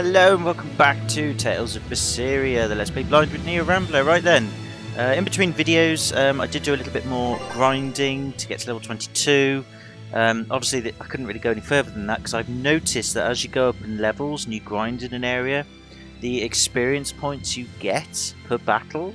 Hello and welcome back to Tales of Berseria, the Let's Play Blind with Neo Rambler. Right then, in between videos I did do a little bit more grinding to get to level 22. Obviously I couldn't really go any further than that because I've noticed that as you go up in levels and you grind in an area, the experience points you get per battle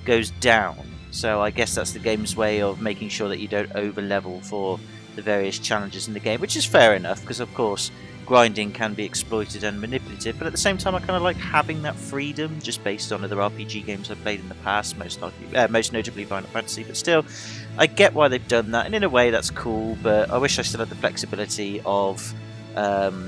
goes down. So I guess that's the game's way of making sure that you don't over level for the various challenges in the game, which is fair enough because of course grinding can be exploited and manipulative, but at the same time I kind of like having that freedom just based on other RPG games I've played in the past, most notably Final Fantasy, but still I get why they've done that, and in a way that's cool, but I wish I still had the flexibility of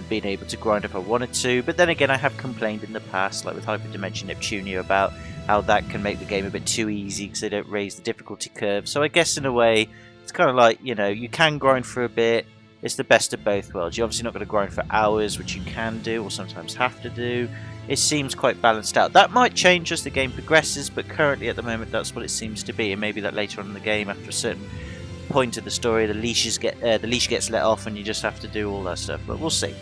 being able to grind if I wanted to. But then again, I have complained in the past, like with Hyperdimension Neptunia, about how that can make the game a bit too easy because they don't raise the difficulty curve. So I guess in a way it's kind of like, you know, you can grind for a bit. It's the best of both worlds. You're obviously not going to grind for hours, which you can do or sometimes have to do. It seems quite balanced out. That might change as the game progresses, but currently at the moment that's what it seems to be, and maybe that later on in the game, after a certain point of the story, the leash gets let off and you just have to do all that stuff, but we'll see.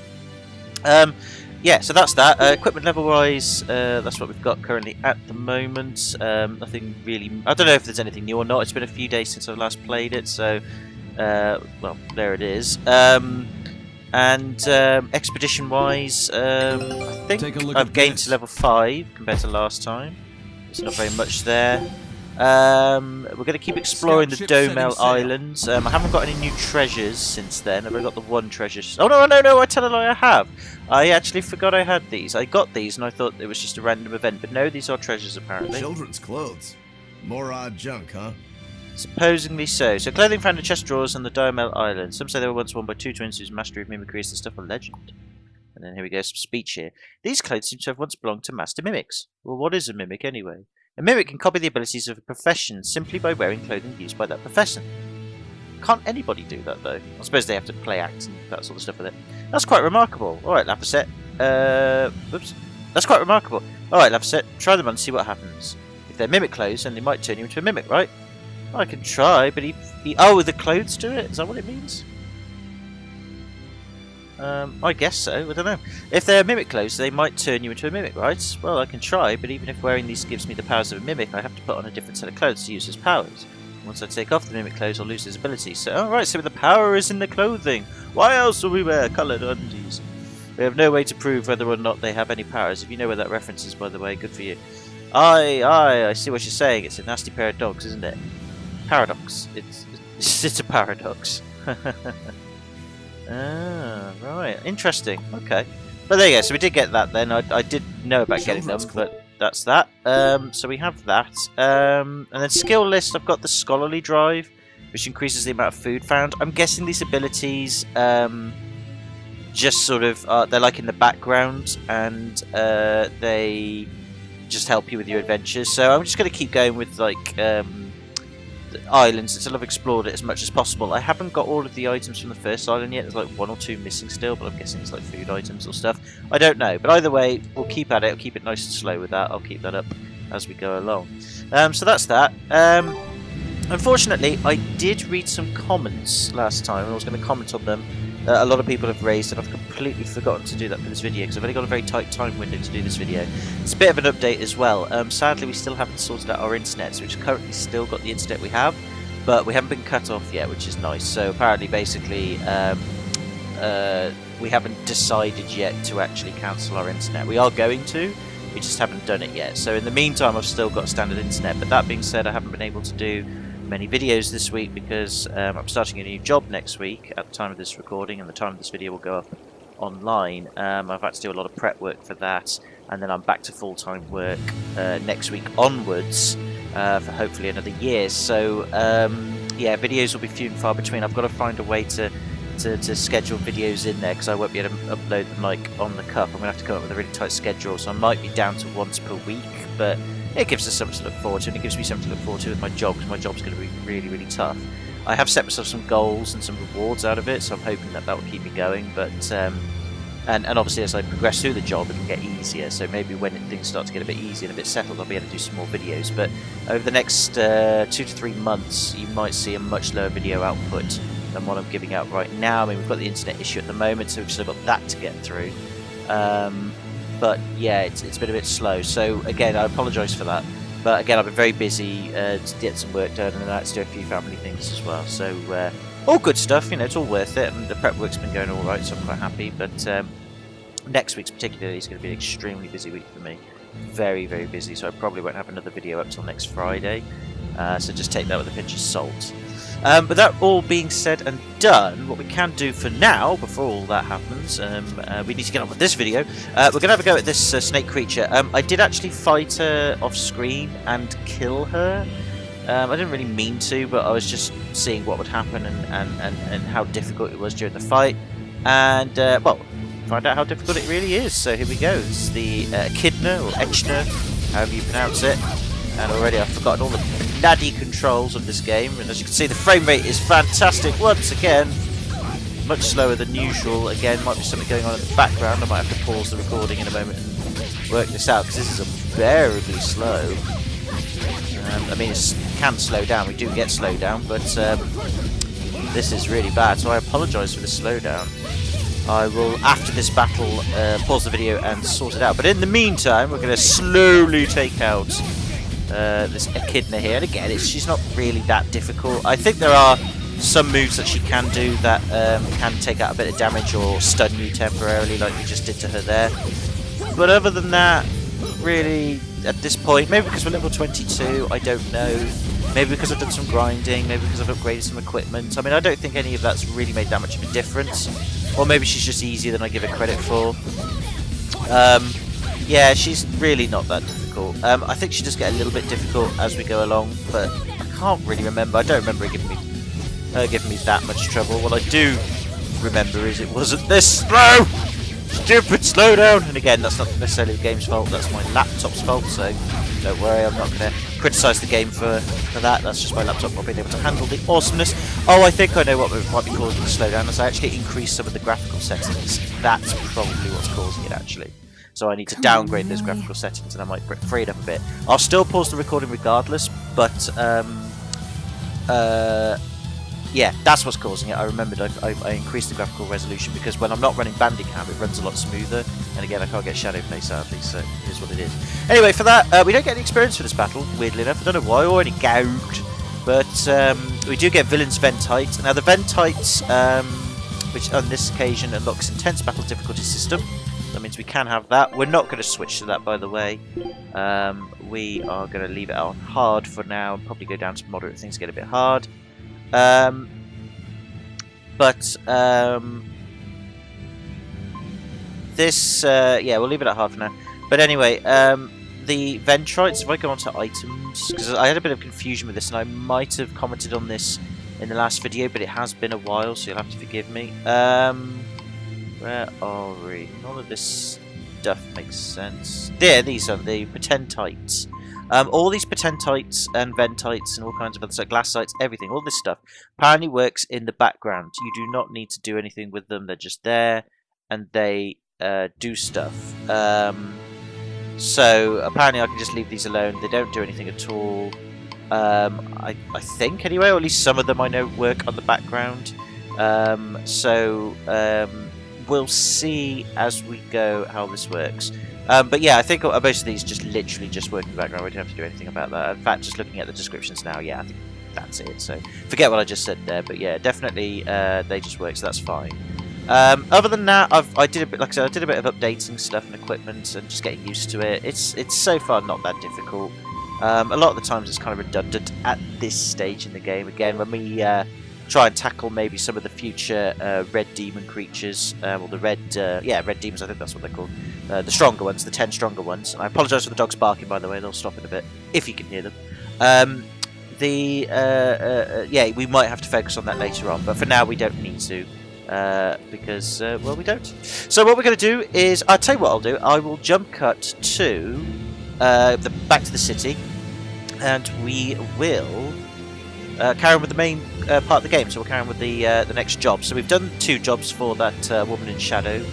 Yeah, so that's that. Equipment level wise, that's what we've got currently at the moment. Nothing really, I don't know if there's anything new or not. It's been a few days since I've last played it, so well, there it is. Expedition wise, I think I've gained to level 5 compared to last time. There's not very much there. We're going to keep exploring the Domel Islands. I haven't got any new treasures since then. I've only got the one treasure. Oh no, I tell a lie, I have. I actually forgot I had these. I got these and I thought it was just a random event, but no, these are treasures apparently. Children's clothes. More odd junk, huh? Supposedly so. So clothing found in chest drawers on the Domel Island. Some say they were once worn by two twins whose mastery of mimicry is the stuff of legend. And then here we go, some speech here. These clothes seem to have once belonged to master mimics. Well, what is a mimic anyway? A mimic can copy the abilities of a profession simply by wearing clothing used by that profession. Can't anybody do that though? I suppose they have to play acts and that sort of stuff with it. That's quite remarkable. Alright, Laphicet. Oops. That's quite remarkable. Alright, Laphicet, try them on and see what happens. If they're mimic clothes, then they might turn you into a mimic, right? I can try, but oh, the clothes do it? Is that what it means? I guess so, I don't know. If they're mimic clothes, they might turn you into a mimic, right? Well, I can try, but even if wearing these gives me the powers of a mimic, I have to put on a different set of clothes to use as powers. Once I take off the mimic clothes, I'll lose his abilities. So, alright, so the power is in the clothing. Why else will we wear coloured undies? We have no way to prove whether or not they have any powers. If you know where that reference is, by the way, good for you. I see what you're saying. It's a nasty pair of dogs, isn't it? Paradox. It's a paradox. Ah, right. Interesting. Okay. But there you go. So we did get that then. I did know about getting them, but that's that. So we have that. And then skill list, I've got the scholarly drive, which increases the amount of food found. I'm guessing these abilities just sort of they're like in the background and they just help you with your adventures. So I'm just going to keep going with like islands until I've explored it as much as possible. I haven't got all of the items from the first island yet. There's like 1 or 2 missing still, but I'm guessing it's like food items or stuff. I don't know, but either way, we'll keep at it. I'll keep it nice and slow with that. I'll keep that up as we go along. So that's that. Unfortunately, I did read some comments last time, and I was going to comment on them. A lot of people have raised, and I've completely forgotten to do that for this video because I've only got a very tight time window to do this video. It's a bit of an update as well. Sadly, we still haven't sorted out our internet, so we've currently still got the internet we have, but we haven't been cut off yet, which is nice. So apparently, basically, we haven't decided yet to actually cancel our internet. We are going to, we just haven't done it yet. So in the meantime, I've still got standard internet, but that being said, I haven't been able to do many videos this week because I'm starting a new job next week at the time of this recording, and the time of this video will go up online. I've had to do a lot of prep work for that, and then I'm back to full-time work next week onwards for hopefully another year. So yeah, videos will be few and far between. I've got to find a way to schedule videos in there because I won't be able to upload them like on the cuff. I'm going to have to come up with a really tight schedule, so I might be down to once per week, but it gives us something to look forward to, and it gives me something to look forward to with my job, because my job's going to be really, really tough. I have set myself some goals and some rewards out of it, so I'm hoping that will keep me going, but and obviously as I progress through the job it'll get easier, so maybe when things start to get a bit easier and a bit settled I'll be able to do some more videos. But over the next 2 to 3 months you might see a much lower video output than what I'm giving out right now. I mean, we've got the internet issue at the moment, so we've still got that to get through. but yeah, it's been a bit slow. So again, I apologise for that. But again, I've been very busy to get some work done, and then I had to do a few family things as well. So all good stuff, you know, it's all worth it, and the prep work's been going all right, so I'm quite happy. But next week's particularly is going to be an extremely busy week for me. Very, very busy, so I probably won't have another video up till next Friday. So just take that with a pinch of salt. But that all being said and done, what we can do for now, before all that happens, we need to get on with this video. We're going to have a go at this snake creature. I did actually fight her off screen and kill her. I didn't really mean to, but I was just seeing what would happen and how difficult it was during the fight. And, well, find out how difficult it really is. So here we go. It's the Echidna, or Echidna, however you pronounce it. And already I've forgotten all the naddy controls of this game, and as you can see, the frame rate is fantastic once again. Much slower than usual. Again, might be something going on in the background. I might have to pause the recording in a moment and work this out, because this is unbearably slow. I mean, it can slow down. We do get slowed down, but this is really bad, so I apologise for the slowdown. I will, after this battle, pause the video and sort it out. But in the meantime, we're going to slowly take out this Echidna here, and again, she's not really that difficult. I think there are some moves that she can do that can take out a bit of damage or stun you temporarily, like we just did to her there. But other than that, really, at this point, maybe because we're level 22, I don't know. Maybe because I've done some grinding, maybe because I've upgraded some equipment. I mean, I don't think any of that's really made that much of a difference. Or maybe she's just easier than I give her credit for. Yeah, she's really not that difficult. I think she does get a little bit difficult as we go along, but I can't really remember. I don't remember it giving me that much trouble. What I do remember is it wasn't this slow! Stupid slowdown! And again, that's not necessarily the game's fault, that's my laptop's fault, so don't worry, I'm not going to criticise the game for that. That's just my laptop not being able to handle the awesomeness. Oh, I think I know what might be causing the slowdown, as I actually increased some of the graphical settings. That's probably what's causing it, actually. So I need to downgrade those graphical settings, and I might free it up a bit. I'll still pause the recording regardless, but yeah, that's what's causing it. I remembered I increased the graphical resolution because when I'm not running Bandicam, it runs a lot smoother. And again, I can't get Shadow Play, sadly, so it is what it is. Anyway, for that, we don't get any experience for this battle, weirdly enough. I don't know why, or any gout. But we do get Villain's Ventite. Now, the Ventites, which on this occasion unlocks Intense Battle Difficulty System. That means we can have that. We're not going to switch to that, by the way. We are going to leave it on hard for now and probably go down to moderate. Things get a bit hard. This, yeah, we'll leave it at hard for now. But anyway, the Ventrites, if I go on to items, because I had a bit of confusion with this, and I might have commented on this in the last video, but it has been a while, so you'll have to forgive me. Where are we? None of this stuff makes sense. There, these are the Potentites. All these Potentites and Ventites and all kinds of other stuff, Glassites, everything, all this stuff apparently works in the background. You do not need to do anything with them. They're just there, and they do stuff. So apparently I can just leave these alone. They don't do anything at all. I think, anyway, or at least some of them I know work on the background. We'll see as we go how this works. But yeah, I think most of these just literally just work in the background. We don't have to do anything about that. In fact, just looking at the descriptions now, yeah, I think that's it. So forget what I just said there. But yeah, definitely they just work, so that's fine. Other than that, I did a bit, like I said, I did a bit of updating stuff and equipment and just getting used to it. It's so far not that difficult. A lot of the times it's kind of redundant at this stage in the game. Again, when we try and tackle maybe some of the future red demon creatures, or the red demons, I think that's what they're called. The stronger ones, the 10 stronger ones. And I apologise for the dogs barking, by the way. They'll stop in a bit if you can hear them. Yeah, we might have to focus on that later on, but for now we don't need to. Because, well, we don't. So what we're going to do is, I'll tell you what I'll do. I will jump cut to back to the city, and we will carry on with the main part of the game. So we'll carry on with the next job. So we've done 2 jobs for that woman in shadow,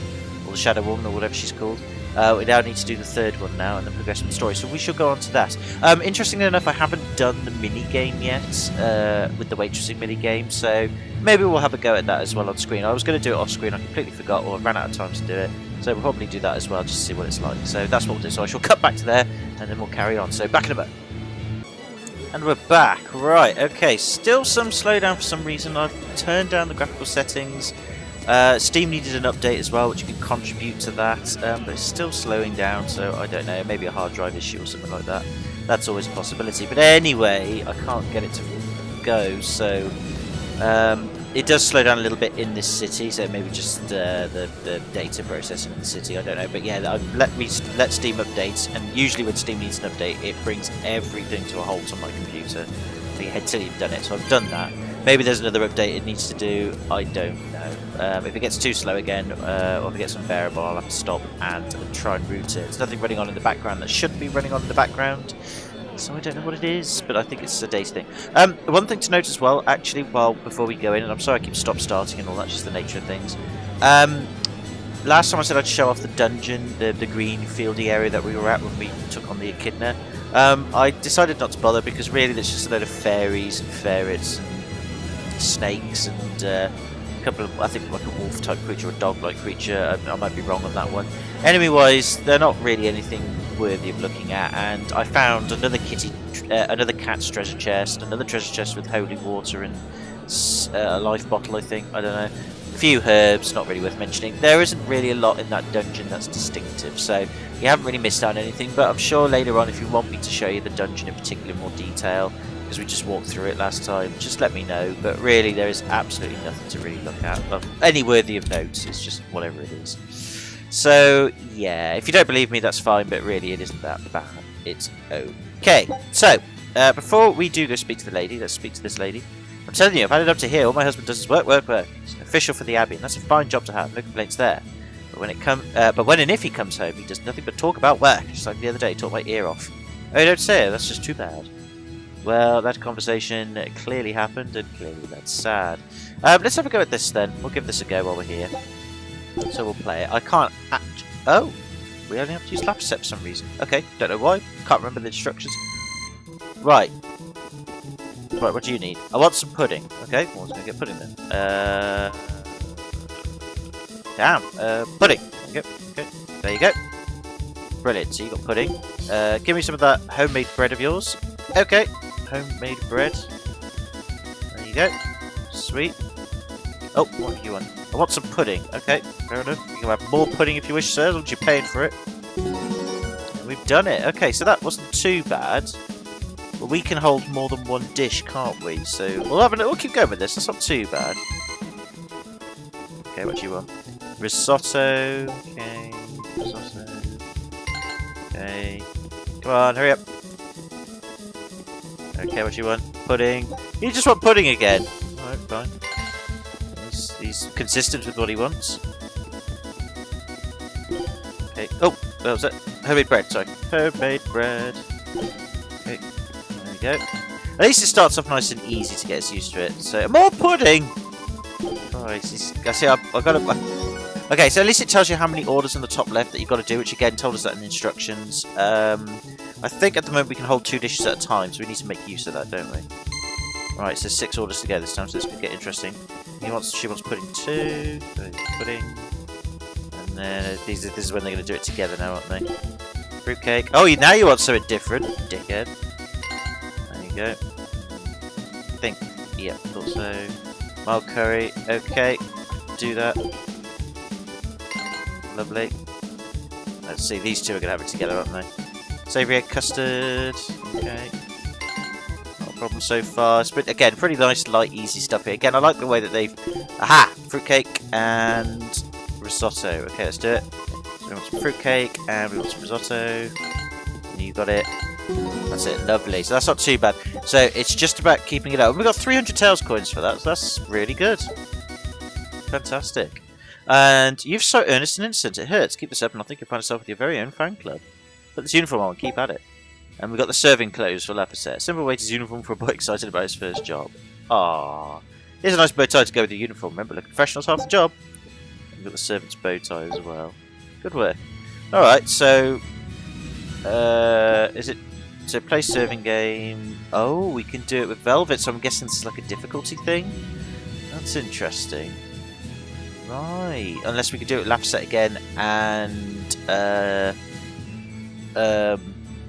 or the shadow woman, or whatever she's called. We now need to do the 3rd one now, and then progress with the story. So we shall go on to that. Interestingly enough, I haven't done the mini game yet with the waitressing mini game, so maybe we'll have a go at that as well on screen. I was going to do it off screen, I completely forgot, or I ran out of time to do it. So we'll probably do that as well, just to see what it's like. So that's what we'll do. So I shall cut back to there, and then we'll carry on. So back in a bit. And we're back. Right, okay. Still some slowdown for some reason. I've turned down the graphical settings. Steam needed an update as well, which can contribute to that. But it's still slowing down, so I don't know. Maybe a hard drive issue or something like that. That's always a possibility. But anyway, I can't get it to go, so... it does slow down a little bit in this city, so maybe just the data processing in the city, I don't know. But yeah, let Steam update, and usually when Steam needs an update, it brings everything to a halt on my computer until you've done it. So I've done that. Maybe there's another update it needs to do, I don't know. If it gets too slow again, or if it gets unbearable, I'll have to stop and try and route it. There's nothing running on in the background that should be running on in the background. So I don't know what it is, but I think it's a data thing. One thing to note as well, actually, before we go in, and I'm sorry I keep stop-starting and all that, just the nature of things. Last time I said I'd show off the dungeon, the green fieldy area that we were at when we took on the echidna. I decided not to bother because really there's just a load of fairies and ferrets and snakes and a couple of, I think, like a wolf-type creature or a dog-like creature. I might be wrong on that one. Enemy-wise, they're not really anything worthy of looking at, and I found another cat's treasure chest, another treasure chest with holy water and a life bottle, I think. I don't know. A few herbs, not really worth mentioning. There isn't really a lot in that dungeon that's distinctive, so you haven't really missed out on anything. But I'm sure later on, if you want me to show you the dungeon in particular in more detail, because we just walked through it last time, just let me know. But really, there is absolutely nothing to really look at. Any worthy of note, it's just whatever it is. So, yeah, if you don't believe me, that's fine, but really it isn't that bad. It's okay. So, before we do go speak to the lady, let's speak to this lady. I'm telling you, I've had it up to here. All my husband does is work, work, work. He's an official for the Abbey, and that's a fine job to have. No complaints there. But when and if he comes home, he does nothing but talk about work, just like the other day, he talked my ear off. Oh, don't say it, that's just too bad. Well, that conversation clearly happened, and clearly that's sad. Let's have a go at this then. We'll give this a go while we're here. So we'll play it. I can't oh! We only have to use lapset for some reason. Okay, don't know why. Can't remember the instructions. Right. Right, what do you need? I want some pudding. Okay, well, I was going to get pudding then. Pudding. Okay, there you go. Brilliant, so you got pudding. Give me some of that homemade bread of yours. Okay, homemade bread. There you go. Sweet. Oh, what do you want? I want some pudding. Okay, fair enough. You can have more pudding if you wish, sir, as long as you're paying for it. And we've done it. Okay, so that wasn't too bad. But we can hold more than one dish, can't we? So we'll keep going with this. That's not too bad. Okay, what do you want? Risotto. Okay, risotto. Okay. Come on, hurry up. Okay, what do you want? Pudding. You just want pudding again. Alright, fine. He's consistent with what he wants. Okay. Oh, that was it. Homemade bread, sorry. Homemade bread. Okay, there we go. At least it starts off nice and easy to get us used to it. So, more pudding! Christ, I see, I've got to... Okay, so at least it tells you how many orders on the top left that you've got to do, which again told us that in the instructions. I think at the moment we can hold 2 dishes at a time, so we need to make use of that, don't we? Right, so 6 orders to go this time, so this could get interesting. She wants pudding too. Pudding. And then this is when they're going to do it together now, aren't they? Fruitcake. Oh, now you want something different, dickhead. There you go. I think. Yeah, thought so. Mild curry. Okay. Do that. Lovely. Let's see, these two are going to have it together, aren't they? Savoury egg custard. Okay. Problem so far. But again, pretty nice, light, easy stuff here. Again, I like the way that they've... Aha! Fruitcake and risotto. Okay, let's do it. So we want some fruitcake and we want some risotto. And you got it. That's it. Lovely. So that's not too bad. So it's just about keeping it up. And we got 300 Tails coins for that. So that's really good. Fantastic. And you've so earnest and innocent. It hurts. Keep this up and I think you'll find yourself with your very own fan club. Put this uniform on. Keep at it. And we've got the serving clothes for Lapicet. Simple way to use uniform for a boy excited about his first job. Ah, here's a nice bow tie to go with the uniform. Remember, looking professional's half the job. We've got the servant's bow tie as well. Good work. Alright, so... is it... So play serving game... Oh, we can do it with Velvet, so I'm guessing this is like a difficulty thing? That's interesting. Right. Unless we could do it with lap set again, and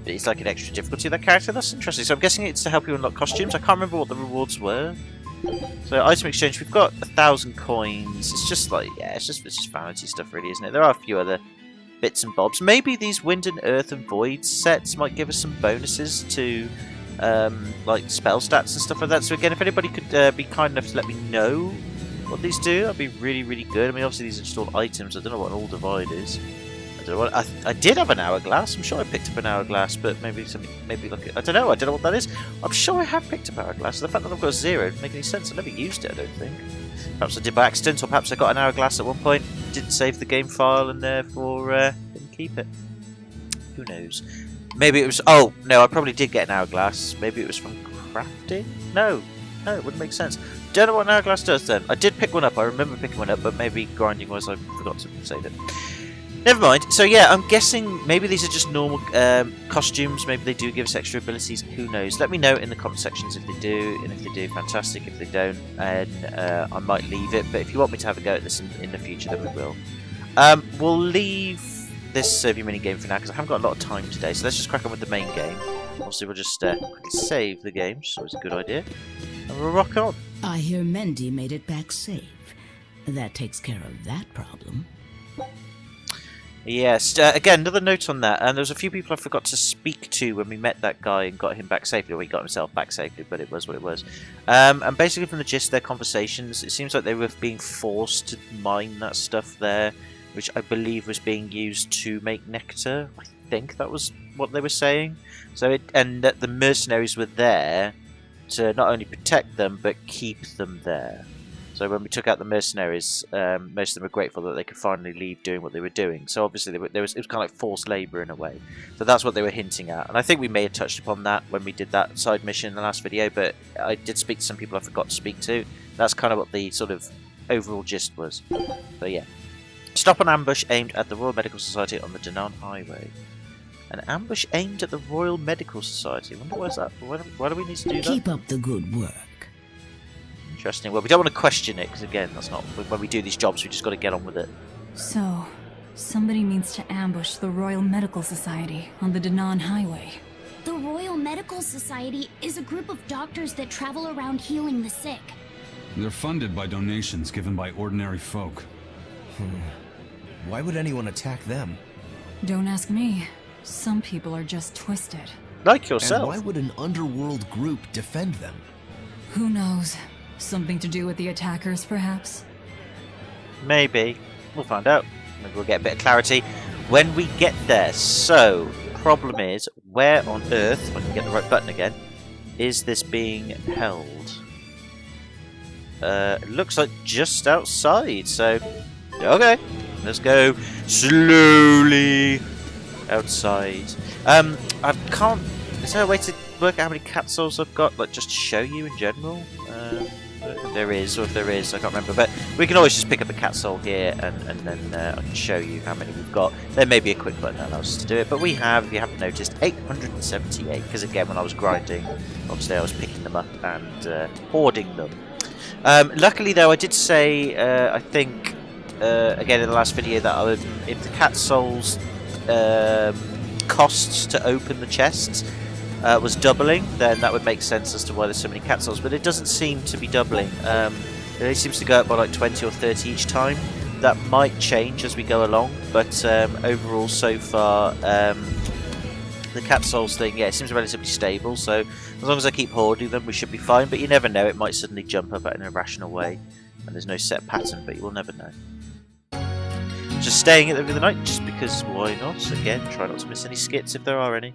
it's like an extra difficulty of that character. That's interesting. So I'm guessing it's to help you unlock costumes. I can't remember what the rewards were. So item exchange, we've got 1,000 coins. It's just like, yeah, it's just vanity stuff, really, isn't it? There are a few other bits and bobs. Maybe these Wind and Earth and Void sets might give us some bonuses to like spell stats and stuff like that. So again, if anybody could be kind enough to let me know what these do, that'd be really, really good. I mean, obviously these are just all items. I don't know what an all divide is. I don't know what I did have an hourglass. I'm sure I picked up an hourglass, but maybe something, maybe like I don't know what that is. I'm sure I have picked up hourglass. The fact that I've got a 0 doesn't make any sense. I never used it, I don't think. Perhaps I did by accident, or perhaps I got an hourglass at one point, didn't save the game file, and therefore didn't keep it. Who knows? Maybe it was. Oh no, I probably did get an hourglass. Maybe it was from crafting. No, it wouldn't make sense. Don't know what an hourglass does then. I did pick one up. I remember picking one up, but maybe grinding was I forgot to save it. Never mind. So yeah, I'm guessing maybe these are just normal costumes. Maybe they do give us extra abilities. Who knows? Let me know in the comment sections if they do, and if they do, fantastic. If they don't, I might leave it. But if you want me to have a go at this in the future, then we will. We'll leave this survey mini game for now because I haven't got a lot of time today. So let's just crack on with the main game. Obviously, we'll just quickly save the game, which is always a good idea, and we'll rock on. I hear Mendy made it back safe. That takes care of that problem. Yes, again, another note on that. And there was a few people I forgot to speak to when we met that guy and got him back safely. Well, he got himself back safely, but it was what it was. And basically from the gist of their conversations, it seems like they were being forced to mine that stuff there, which I believe was being used to make nectar. I think that was what they were saying. So and that the mercenaries were there to not only protect them, but keep them there. So when we took out the mercenaries, most of them were grateful that they could finally leave doing what they were doing. So obviously it was kind of like forced labour in a way. So that's what they were hinting at. And I think we may have touched upon that when we did that side mission in the last video, but I did speak to some people I forgot to speak to. That's kind of what the sort of overall gist was. So yeah. Stop an ambush aimed at the Royal Medical Society on the Danaan Highway. An ambush aimed at the Royal Medical Society. I wonder where's that? Why do we need to do that? Keep up the good work. Interesting. Well, we don't want to question it, because again, that's not when we do these jobs, we just got to get on with it. So, somebody means to ambush the Royal Medical Society on the Danaan Highway. The Royal Medical Society is a group of doctors that travel around healing the sick. They're funded by donations given by ordinary folk. Why would anyone attack them? Don't ask me. Some people are just twisted. Like yourself. And why would an underworld group defend them? Who knows? Something to do with the attackers, perhaps? Maybe. We'll find out. Maybe we'll get a bit of clarity when we get there. So, problem is, where on earth, if I can get the right button again, is this being held? It looks like just outside, so okay. Let's go slowly outside. I can't... Is there a way to work out how many cat souls I've got? Like, just to show you in general? There is, or if there is, I can't remember. But we can always just pick up a cat soul here, and then I can show you how many we've got. There may be a quick button that allows us to do it, but we have, if you haven't noticed, 878. Because again, when I was grinding, obviously I was picking them up and hoarding them. Luckily, though, I did say, I think, again in the last video, that if the cat souls costs to open the chests was doubling, then that would make sense as to why there's so many cat souls, but it doesn't seem to be doubling. It only seems to go up by like 20 or 30 each time. That might change as we go along, but overall so far the cat souls thing, yeah, it seems relatively stable, so as long as I keep hoarding them we should be fine, but you never know, it might suddenly jump up in an irrational way and there's no set pattern, but you will never know. Just staying at over the night, just because why not? Again, try not to miss any skits if there are any.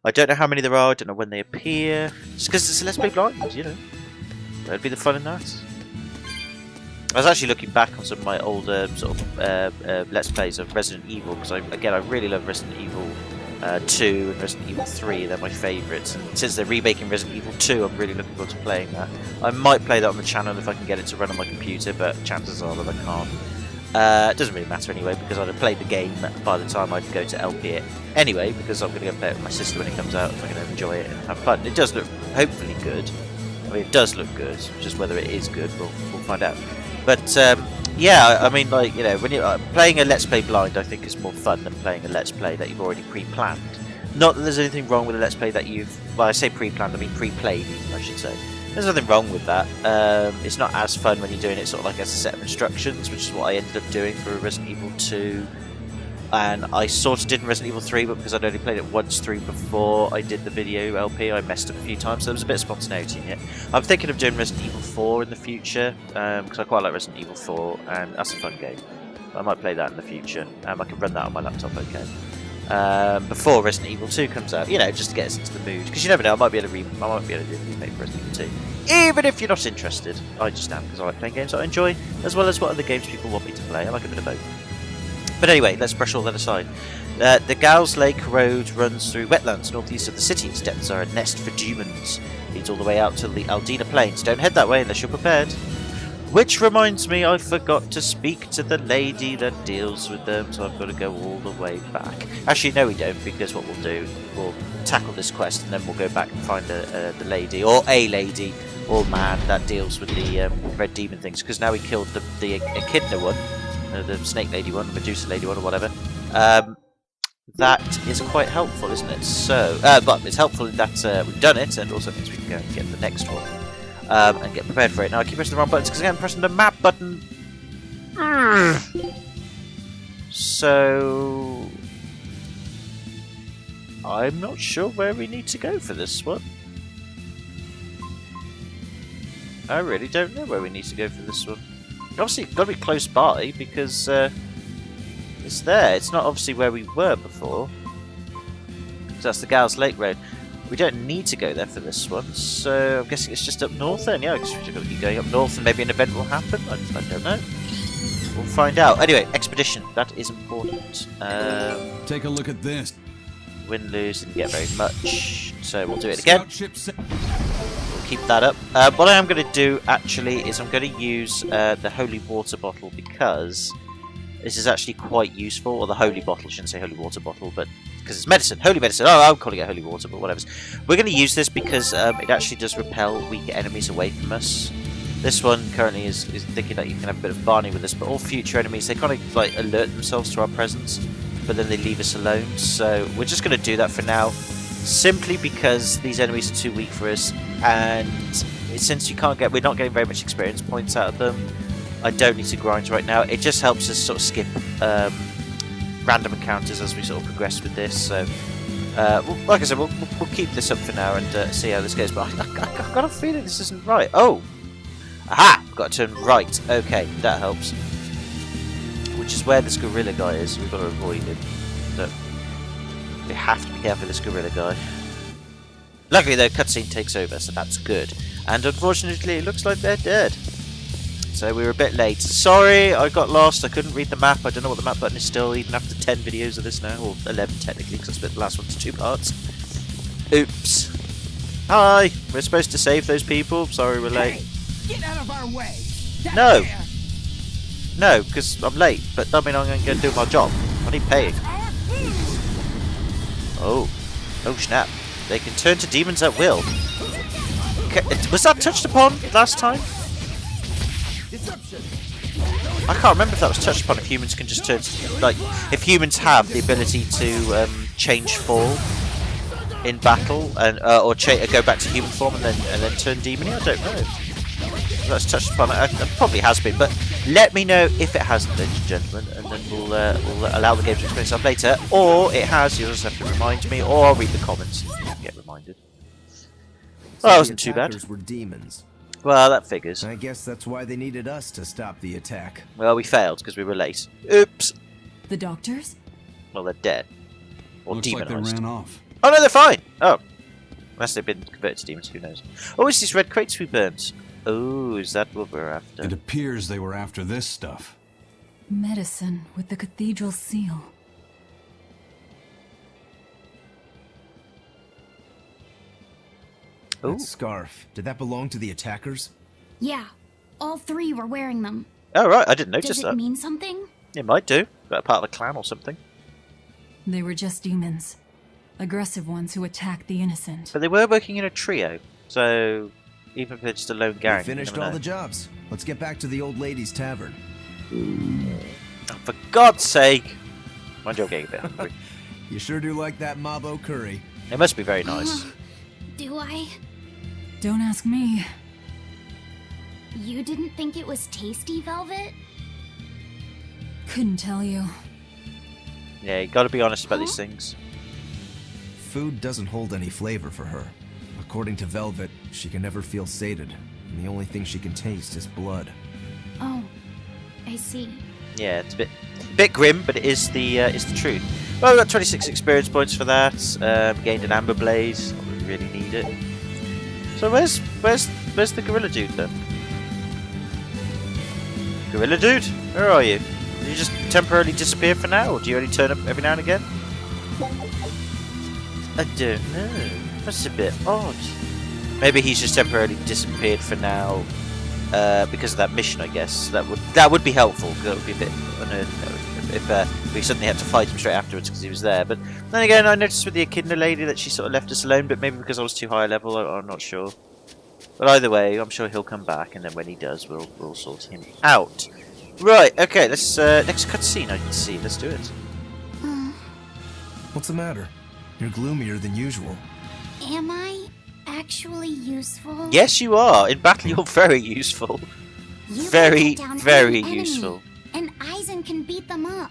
I don't know how many there are, I don't know when they appear. Just because it's a Let's Play Blind, you know. That'd be the fun in that. I was actually looking back on some of my older sort of Let's Plays of Resident Evil, because I really love Resident Evil 2 and Resident Evil 3, they're my favourites. And since they're remaking Resident Evil 2, I'm really looking forward to playing that. I might play that on the channel if I can get it to run on my computer, but chances are that I can't. It doesn't really matter anyway, because I'd have played the game by the time I'd go to LP it anyway, because I'm going to go play it with my sister when it comes out, if I'm going to enjoy it and have fun. It does look hopefully good. I mean, it does look good, just whether it is good, we'll find out. But Yeah, I mean, like, you know, when you're playing a Let's Play blind, I think is more fun than playing a Let's Play that you've already pre-planned. Not that there's anything wrong with a Let's Play that you've... Well, I say pre-planned, I mean pre-played, I should say. There's nothing wrong with that. It's not as fun when you're doing it sort of like as a set of instructions, which is what I ended up doing for Resident Evil 2. And I sort of did in Resident Evil 3, but because I'd only played it once through before I did the video LP, I messed up a few times, so there was a bit of spontaneity in it. I'm thinking of doing Resident Evil 4 in the future, because I quite like Resident Evil 4, and that's a fun game. I might play that in the future. I can run that on my laptop okay. Before Resident Evil 2 comes out, you know, just to get us into the mood. Because you never know, I might be able to do a remake for Resident Evil 2. Even if you're not interested. I just am, because I like playing games that I enjoy, as well as what other games people want me to play. I like a bit of both. But anyway, let's brush all that aside. The Gals Lake Road runs through wetlands northeast of the city. Its depths are a nest for demons. Leads all the way out to the Aldina Plains. Don't head that way unless you're prepared. Which reminds me, I forgot to speak to the lady that deals with them, so I've got to go all the way back. Actually, no we don't, because what we'll do, we'll tackle this quest and then we'll go back and find the lady, or a lady, or man that deals with the red demon things, because now we killed the Echidna one, the snake lady one, Medusa lady one, or whatever. That is quite helpful, isn't it? So, but it's helpful that we've done it, and also means we can go and get the next one. And get prepared for it. Now I keep pressing the wrong buttons because I'm pressing the map button. So I'm not sure where we need to go for this one. I really don't know where we need to go for this one. Obviously it's got to be close by because it's there. It's not obviously where we were before. So that's the Gals Lake Road. We don't need to go there for this one, so I'm guessing it's just up north then. Yeah, I guess we've just got to keep going up north and maybe an event will happen. I don't know. We'll find out. Anyway, expedition. That is important. Take a look at this. Win, lose, didn't get very much. So we'll do it again. We'll keep that up. What I am going to do, actually, is I'm going to use the holy water bottle because this is actually quite useful. Or the holy bottle. I shouldn't say holy water bottle, but... because it's medicine, holy medicine. Oh, I'm calling it holy water, but whatever. We're going to use this because it actually does repel weaker enemies away from us. This one currently is thinking that you can have a bit of Barney with us, but all future enemies, they kind of like alert themselves to our presence, but then they leave us alone. So we're just going to do that for now, simply because these enemies are too weak for us, and since we're not getting very much experience points out of them, I don't need to grind right now. It just helps us sort of skip random encounters as we sort of progress with this. So, like I said, we'll keep this up for now and see how this goes. But I've got a feeling this isn't right. Oh, aha! Got to turn right. Okay, that helps. Which is where this gorilla guy is. We've got to avoid him. So we have to be careful of this gorilla guy. Luckily, though, cutscene takes over, so that's good. And unfortunately, it looks like they're dead. So we were a bit late. Sorry, I got lost. I couldn't read the map. I don't know what the map button is still, even after 10 videos of this now. Or 11 technically, because I split the last one into 2 parts. Oops. Hi! We're supposed to save those people. Sorry we're late. Hey, get out of our way! No! No, because I'm late. But that means I'm going to go do my job. I need paying. Oh. Oh snap. They can turn to demons at will. Was that touched upon last time? I can't remember if that was touched upon. If humans can just turn, like, if humans have the ability to change form in battle and or go back to human form and then turn demony. I don't know. If that's touched upon. It probably has been, but let me know if it hasn't, ladies and gentlemen, and then we'll allow the game to explain itself later. Or it has. You'll just have to remind me, or I'll read the comments and get reminded. So that wasn't too bad. Were demons. Well, that figures. I guess that's why they needed us to stop the attack. Well, we failed because we were late. Oops. The doctors? Well, they're dead. Or Looks demonized. like they ran off. Oh, no, they're fine. Oh. Unless they've been converted to demons, who knows. Oh, it's these red crates we burnt. Oh, is that what we're after? It appears they were after this stuff. Medicine with the cathedral seal. Ooh. That scarf, did that belong to the attackers? Yeah, all 3 were wearing them. Oh, right, I didn't notice Does it that. mean something? It might do. But part of the clan or something. They were just demons. Aggressive ones who attacked the innocent. But they were working in a trio, so even if they're just a lone gang, We finished all the jobs. Let's get back to the old lady's tavern. Oh, for God's sake! Mind you, I'm getting a bit hungry. You sure do like that Mabo curry. It must be very nice. Do I? Don't ask me. You didn't think it was tasty, Velvet? Couldn't tell you. Yeah, you gotta be honest about these things. Food doesn't hold any flavor for her. According to Velvet, she can never feel sated, and the only thing she can taste is blood. Oh, I see. Yeah, it's a bit grim, but it's the truth. Well, we got 26 experience points for that. Gained an amber blade. I really need it. So where's the gorilla dude then? Gorilla dude, where are you? Did you just temporarily disappear for now, or do you only turn up every now and again? I don't know. That's a bit odd. Maybe he's just temporarily disappeared for now because of that mission, I guess. That would be helpful. That would be a bit unnerving if we suddenly had to fight him straight afterwards because he was there. But then again, I noticed with the Echidna lady that she sort of left us alone, but maybe because I was too high level, I'm not sure. But either way, I'm sure he'll come back, and then when he does, we'll sort him out. Right, okay, let's next cutscene I can see. Let's do it. What's the matter? You're gloomier than usual. Am I actually useful? Yes, you are. In battle, you're very useful. You can Very, put down very any enemy, useful. And Eisen can beat them up.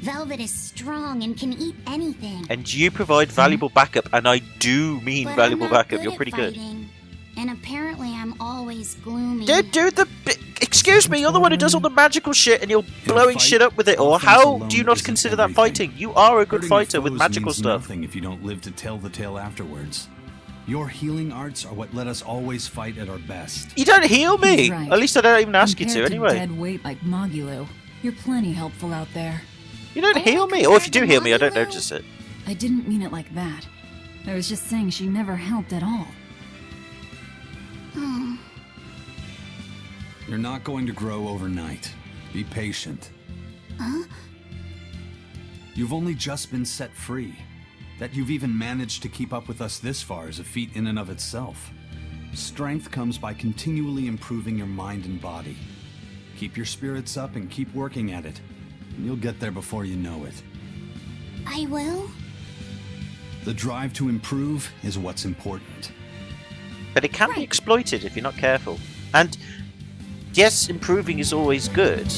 Velvet is strong and can eat anything. And you provide valuable backup, and I do mean But valuable I'm not backup. You're at pretty good. fighting, and apparently I'm always gloomy. Dude, excuse me, you're the one who does all the magical shit, and you're blowing fight, shit up with it. Or offense how alone do you not isn't consider that everything. fighting? You are a good Hurting fighter your with foes magical means stuff. nothing if you don't live to tell the tale afterwards. Your healing arts are what let us always fight at our best. You don't heal me. He's right. At least I don't even ask you to Compared anyway. dead weight like Mogulu, you're plenty helpful out there. You don't Oh, heal me, or if you do compared heal to me, I don't Mogulu? notice it. I didn't mean it like that. I was just saying she never helped at all. You're not going to grow overnight. Be patient. You've only just been set free. That you've even managed to keep up with us this far is a feat in and of itself. Strength comes by continually improving your mind and body. Keep your spirits up and keep working at it, and you'll get there before you know it. I will? The drive to improve is what's important. But it can be Right. exploited if you're not careful. And yes, improving is always good,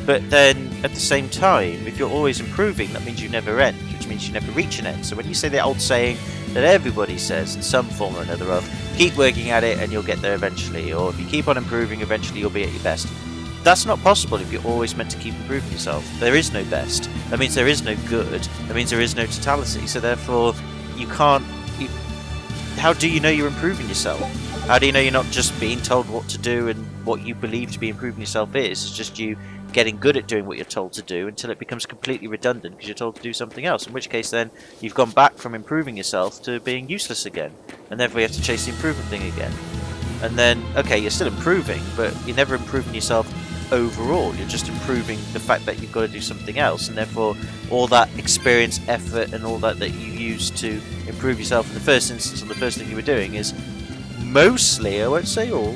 but then at the same time, if you're always improving, that means you never end, which means you never reach an end. So when you say the old saying that everybody says in some form or another of, keep working at it and you'll get there eventually, or if you keep on improving, eventually you'll be at your best. That's not possible if you're always meant to keep improving yourself. There is no best. That means there is no good. That means there is no totality. So therefore, you can't... how do you know you're improving yourself? How do you know you're not just being told what to do and what you believe to be improving yourself is? It's just you getting good at doing what you're told to do until it becomes completely redundant because you're told to do something else. In which case then, you've gone back from improving yourself to being useless again. And therefore you have to chase the improvement thing again. And then, okay, you're still improving, but you're never improving yourself overall. You're just improving the fact that you've got to do something else, and therefore all that experience, effort, and all that you used to improve yourself in the first instance, or the first thing you were doing, is mostly, I won't say all,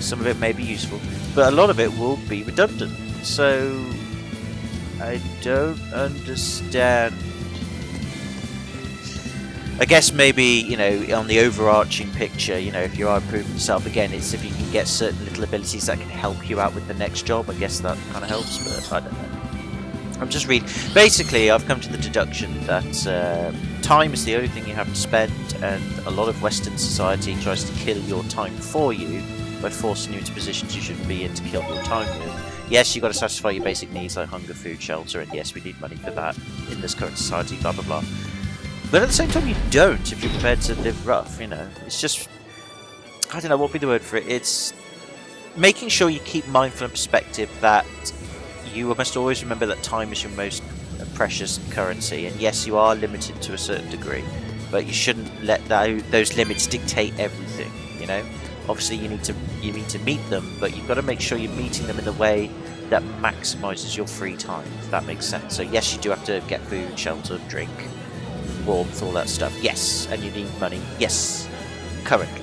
some of it may be useful, but a lot of it will be redundant. So I don't understand. I guess maybe, you know, on the overarching picture, you know, if you are improving yourself again, it's if you can get certain little abilities that can help you out with the next job. I guess that kind of helps, but I don't know. I'm just reading. Basically, I've come to the deduction that time is the only thing you have to spend, and a lot of Western society tries to kill your time for you by forcing you into positions you shouldn't be in to kill your time with. Yes, you've got to satisfy your basic needs like hunger, food, shelter, and yes, we need money for that in this current society, blah, blah, blah. But at the same time, you don't if you're prepared to live rough, you know. It's just, I don't know, what would be the word for it? It's making sure you keep mindful and perspective that you must always remember that time is your most precious currency. And yes, you are limited to a certain degree, but you shouldn't let those limits dictate everything, you know. Obviously, you need to meet them, but you've got to make sure you're meeting them in a way that maximises your free time, if that makes sense. So yes, you do have to get food, shelter, drink, warmth, all that stuff. Yes, and you need money. Yes, currently.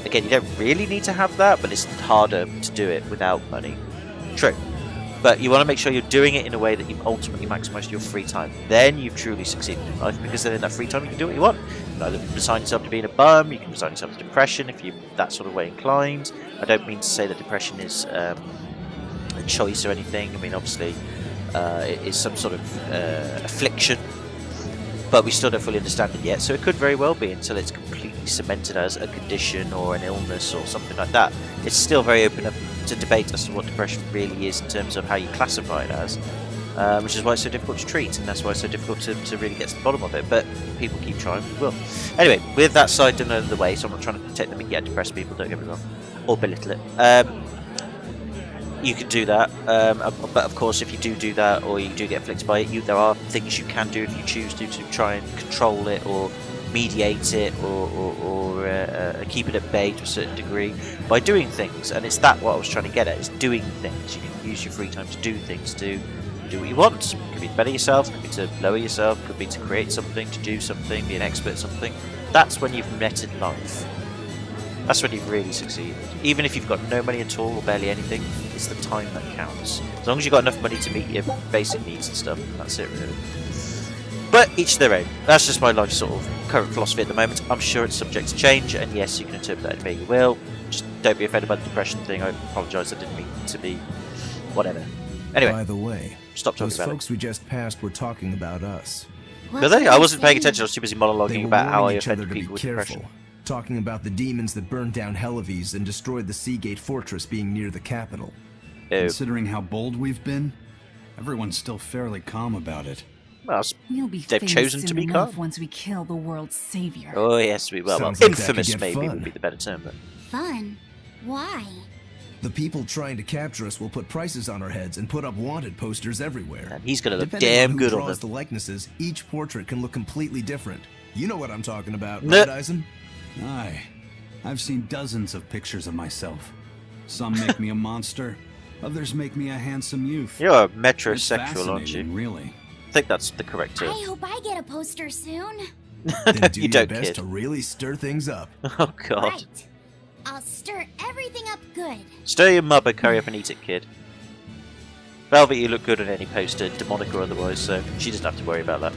Again, you don't really need to have that, but it's harder to do it without money. True. But you want to make sure you're doing it in a way that you've ultimately maximised your free time. Then you've truly succeeded in life, because then in that free time you can do what you want. You can either resign yourself to being a bum, you can resign yourself to depression if you're that sort of way inclined. I don't mean to say that depression is a choice or anything. I mean, obviously, it is some sort of affliction, but we still don't fully understand it yet. So it could very well be, until it's completely cemented as a condition or an illness or something like that. It's still very open up to debate as to what depression really is in terms of how you classify it as, which is why it's so difficult to treat, and that's why it's so difficult to really get to the bottom of it. But people keep trying, we will. Anyway, with that side done out of the way, so I'm not trying to protect them and depressed people, don't get me wrong, or belittle it. You can do that, but of course if you do that, or you do get afflicted by it, there are things you can do if you choose to try and control it, or mediate it, or keep it at bay to a certain degree by doing things. And it's that what I was trying to get at, is doing things. You can use your free time to do things, to do what you want. It could be to better yourself, it could be to lower yourself, it could be to create something, to do something, be an expert at something. That's when you've met in life. That's when you've really succeeded. Even if you've got no money at all or barely anything, it's the time that counts. As long as you've got enough money to meet your basic needs and stuff, that's it really. But each their own. That's just my life sort of current philosophy at the moment. I'm sure it's subject to change, and yes, you can interpret that any way you will. Just don't be offended by the depression thing. I apologise, I didn't mean to be whatever. Anyway, By the way, stop talking those about folks we just passed were talking about us. What Were they? can I wasn't paying say? attention. I was too busy They monologuing were about how I warning each other offended to be people with careful, depression. talking about the demons that burned down Helives and destroyed the Seagate Fortress being near the capital. Oh, Considering how bold we've been, everyone's still fairly calm about it. well, We'll be They've famous chosen soon to be enough calm. once we kill the world's savior. oh yes, we will. Well, Sounds like that could infamous get maybe fun. would be the better term. But Fun? Why? The people trying to capture us will put prices on our heads and put up wanted posters everywhere. and he's gonna look Depending damn on who good on draws them. the likenesses, each portrait can look completely different. You know what I'm talking about, Nuh. right, Eisen? Aye. I've seen dozens of pictures of myself. Some make me a monster, others make me a handsome youth. You're a It's metrosexual, aren't you? fascinating, really. I think that's the correct term. I hope I get a poster soon. Then do You your don't, best kid. to really stir things up. Oh god. Right. I'll stir everything up good. Stir your mother, curry up and eat it, kid. Velvet, you look good on any poster, demonic or otherwise, so she doesn't have to worry about that.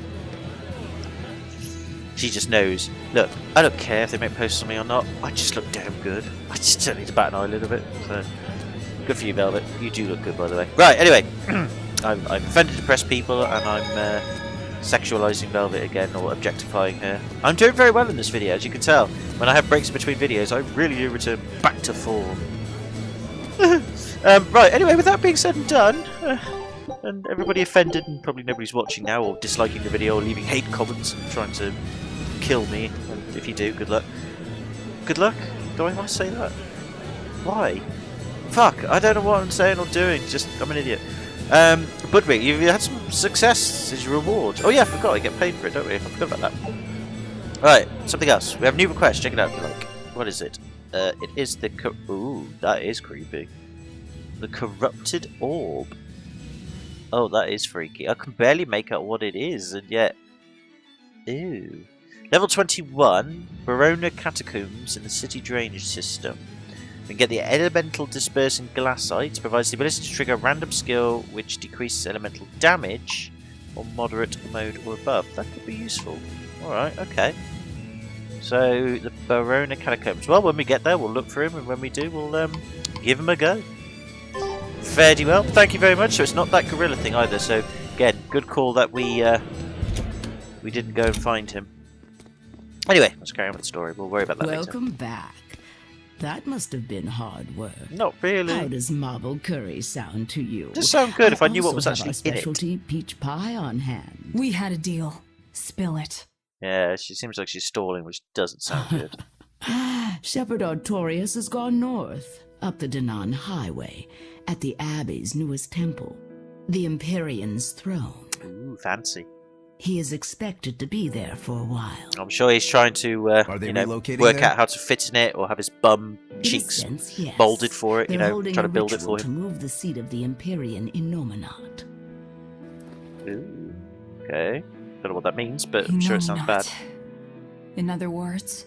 She just knows, look, I don't care if they make posters on me or not, I just look damn good. I just don't need to bat an eyelid a bit, so... Good for you, Velvet. You do look good, by the way. Right, anyway. I've offended depressed people, and I'm sexualizing Velvet again, or objectifying her. I'm doing very well in this video, as you can tell. When I have breaks between videos, I really do return back to form. Right, anyway, with that being said and done, and everybody offended, and probably nobody's watching now, or disliking the video, or leaving hate comments, and trying to kill me, and if you do, good luck. Good luck? Do I want to say that? Why? Fuck, I don't know what I'm saying or doing, just, I'm an idiot. Budwig, you've had some success as your reward. Oh yeah, I forgot, I get paid for it, don't we? I forgot about that. Right, something else. We have a new request, check it out if you like. What is it? It is the ooh, that is creepy. The Corrupted Orb. Oh, that is freaky. I can barely make out what it is, and yet... Ew. Level 21, Verona Catacombs in the city drainage system. We can get the Elemental Dispersing Glassite, provides the ability to trigger a random skill which decreases elemental damage on moderate mode or above. That could be useful. Alright, okay. So, the Verona Catacombs. Well, when we get there, we'll look for him, and when we do, we'll give him a go. Fairly well. Thank you very much. So, it's not that gorilla thing either. So, again, good call that we didn't go and find him. Anyway, let's carry on with the story. We'll worry about that later. Welcome back. That must have been hard work. Not really. How does marble curry sound to you? Does sound good if I knew what also was have actually our in it. specialty peach pie on hand. We had a deal. Spill it. Yeah, she seems like she's stalling, which doesn't sound good. Shepherd Artorius has gone north, up the Danan Highway, at the Abbey's newest temple, the Empyrean's throne. Ooh, fancy. He is expected to be there for a while. I'm sure he's trying to, Are they you know, relocating work there? out how to fit in it, or have his bum In a cheeks sense, yes. molded for it, you They're know, holding trying to a build it ritual for to him. move the seat of the Empyrean in Nominat. Ooh, okay. Don't know what that means, but I'm You sure know it sounds not. bad. In other words,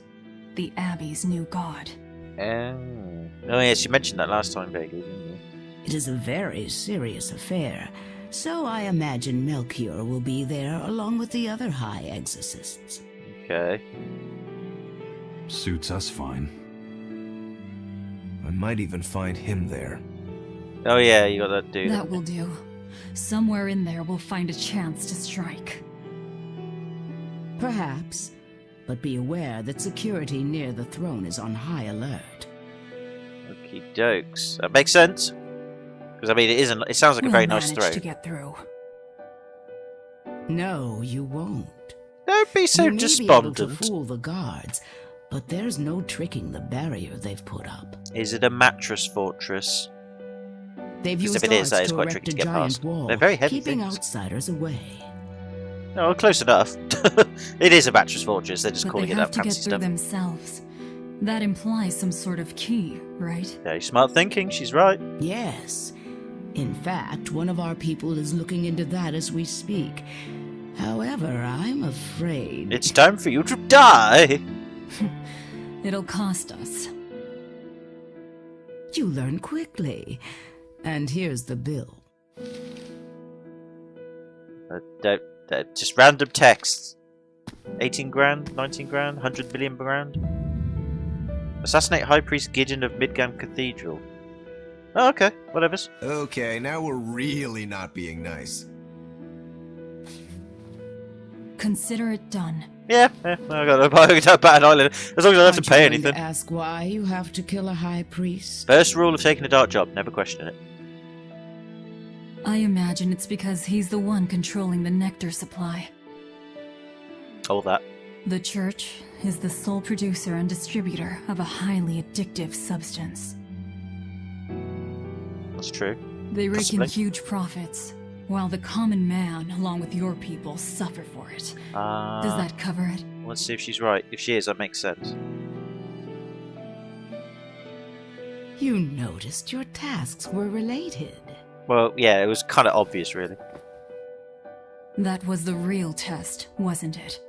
the Abbey's new god. Oh, yes, you mentioned that last time, vaguely, didn't you? It is a very serious affair, so I imagine Melchior will be there along with the other high exorcists. Okay. Suits us fine. I might even find him there. Oh yeah, you got that dude. That will do. Somewhere in there we'll find a chance to strike. Perhaps, but be aware that security near the throne is on high alert. Okie dokes. That makes sense. Because I mean, it sounds like a very nice manage throw. to get through. No, you won't. Don't be so You may be able to despondent. fool the guards, but there's no tricking the barrier they've put up. Is it a mattress fortress? They've Because used if it is, guards that is to quite erect tricky a to get giant past. wall, They're very heavy keeping things. outsiders away. No, close enough. It is a mattress fortress. They're just But calling they it have that to get fancy through stuff. themselves. That implies some sort of key, right? Very smart thinking. She's right. Yes. In fact, one of our people is looking into that as we speak. However, I'm afraid... It's time for you to die. It'll cost us. You learn quickly. And here's the bill. Just random texts. 18 grand, 19 grand, 100 million grand. Assassinate High Priest Gideon of Midgam Cathedral. Oh, okay, whatever's. Okay, now we're really not being nice. Consider it done. Yeah, I got no bad island. As long as I don't have to pay Aren't you going anything. to ask why you have to kill a high priest? First rule of taking a dark job, never question it. I imagine it's because he's the one controlling the nectar supply. All that. The church is the sole producer and distributor of a highly addictive substance. That's true. They rake in Possibly. huge profits, while the common man, along with your people, suffer for it. Does that cover it? Let's see if she's right. If she is, that makes sense. You noticed your tasks were related. Well, yeah, it was kind of obvious, really. That was the real test, wasn't it?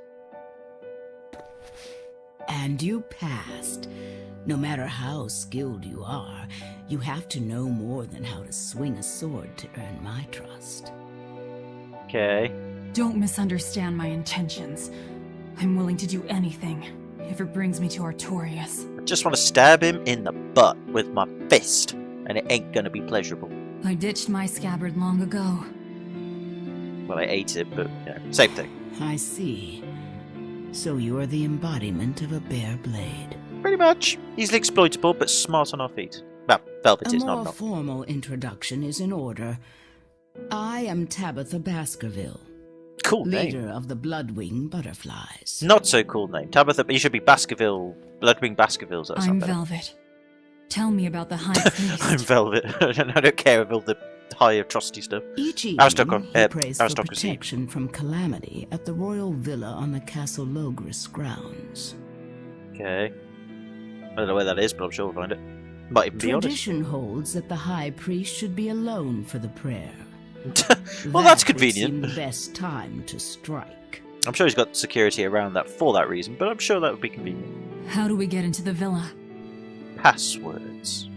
And you passed. No matter how skilled you are, you have to know more than how to swing a sword to earn my trust. Okay. Don't misunderstand my intentions. I'm willing to do anything, if it brings me to Artorias. I just want to stab him in the butt with my fist, and it ain't gonna be pleasurable. I ditched my scabbard long ago. Well, I ate it, but, you know, same thing. I see. So you are the embodiment of a bare blade. Pretty much. Easily exploitable, but smart on our feet. Well, Velvet A is more not. formal introduction is in order. I am Tabitha Baskerville, Cool name. leader of the Bloodwing Butterflies. Not so cool name. Tabitha, but you should be Baskerville. Bloodwing Baskervilles. That I'm sounds better. Velvet. Tell me about the High Priest. I'm Velvet. I don't care about all the high atrocity stuff. Each evening, he prays for aristocracy. protection from calamity at the royal villa on the Castle Logris grounds. Okay. I don't know where that is, but I'm sure we'll find it. Might even be honest. Tradition holds that the high priest should be alone for the prayer. Well, that's That would seem convenient. the best time to strike. I'm sure he's got security around that for that reason, but I'm sure that would be convenient. How do we get into the villa? Passwords.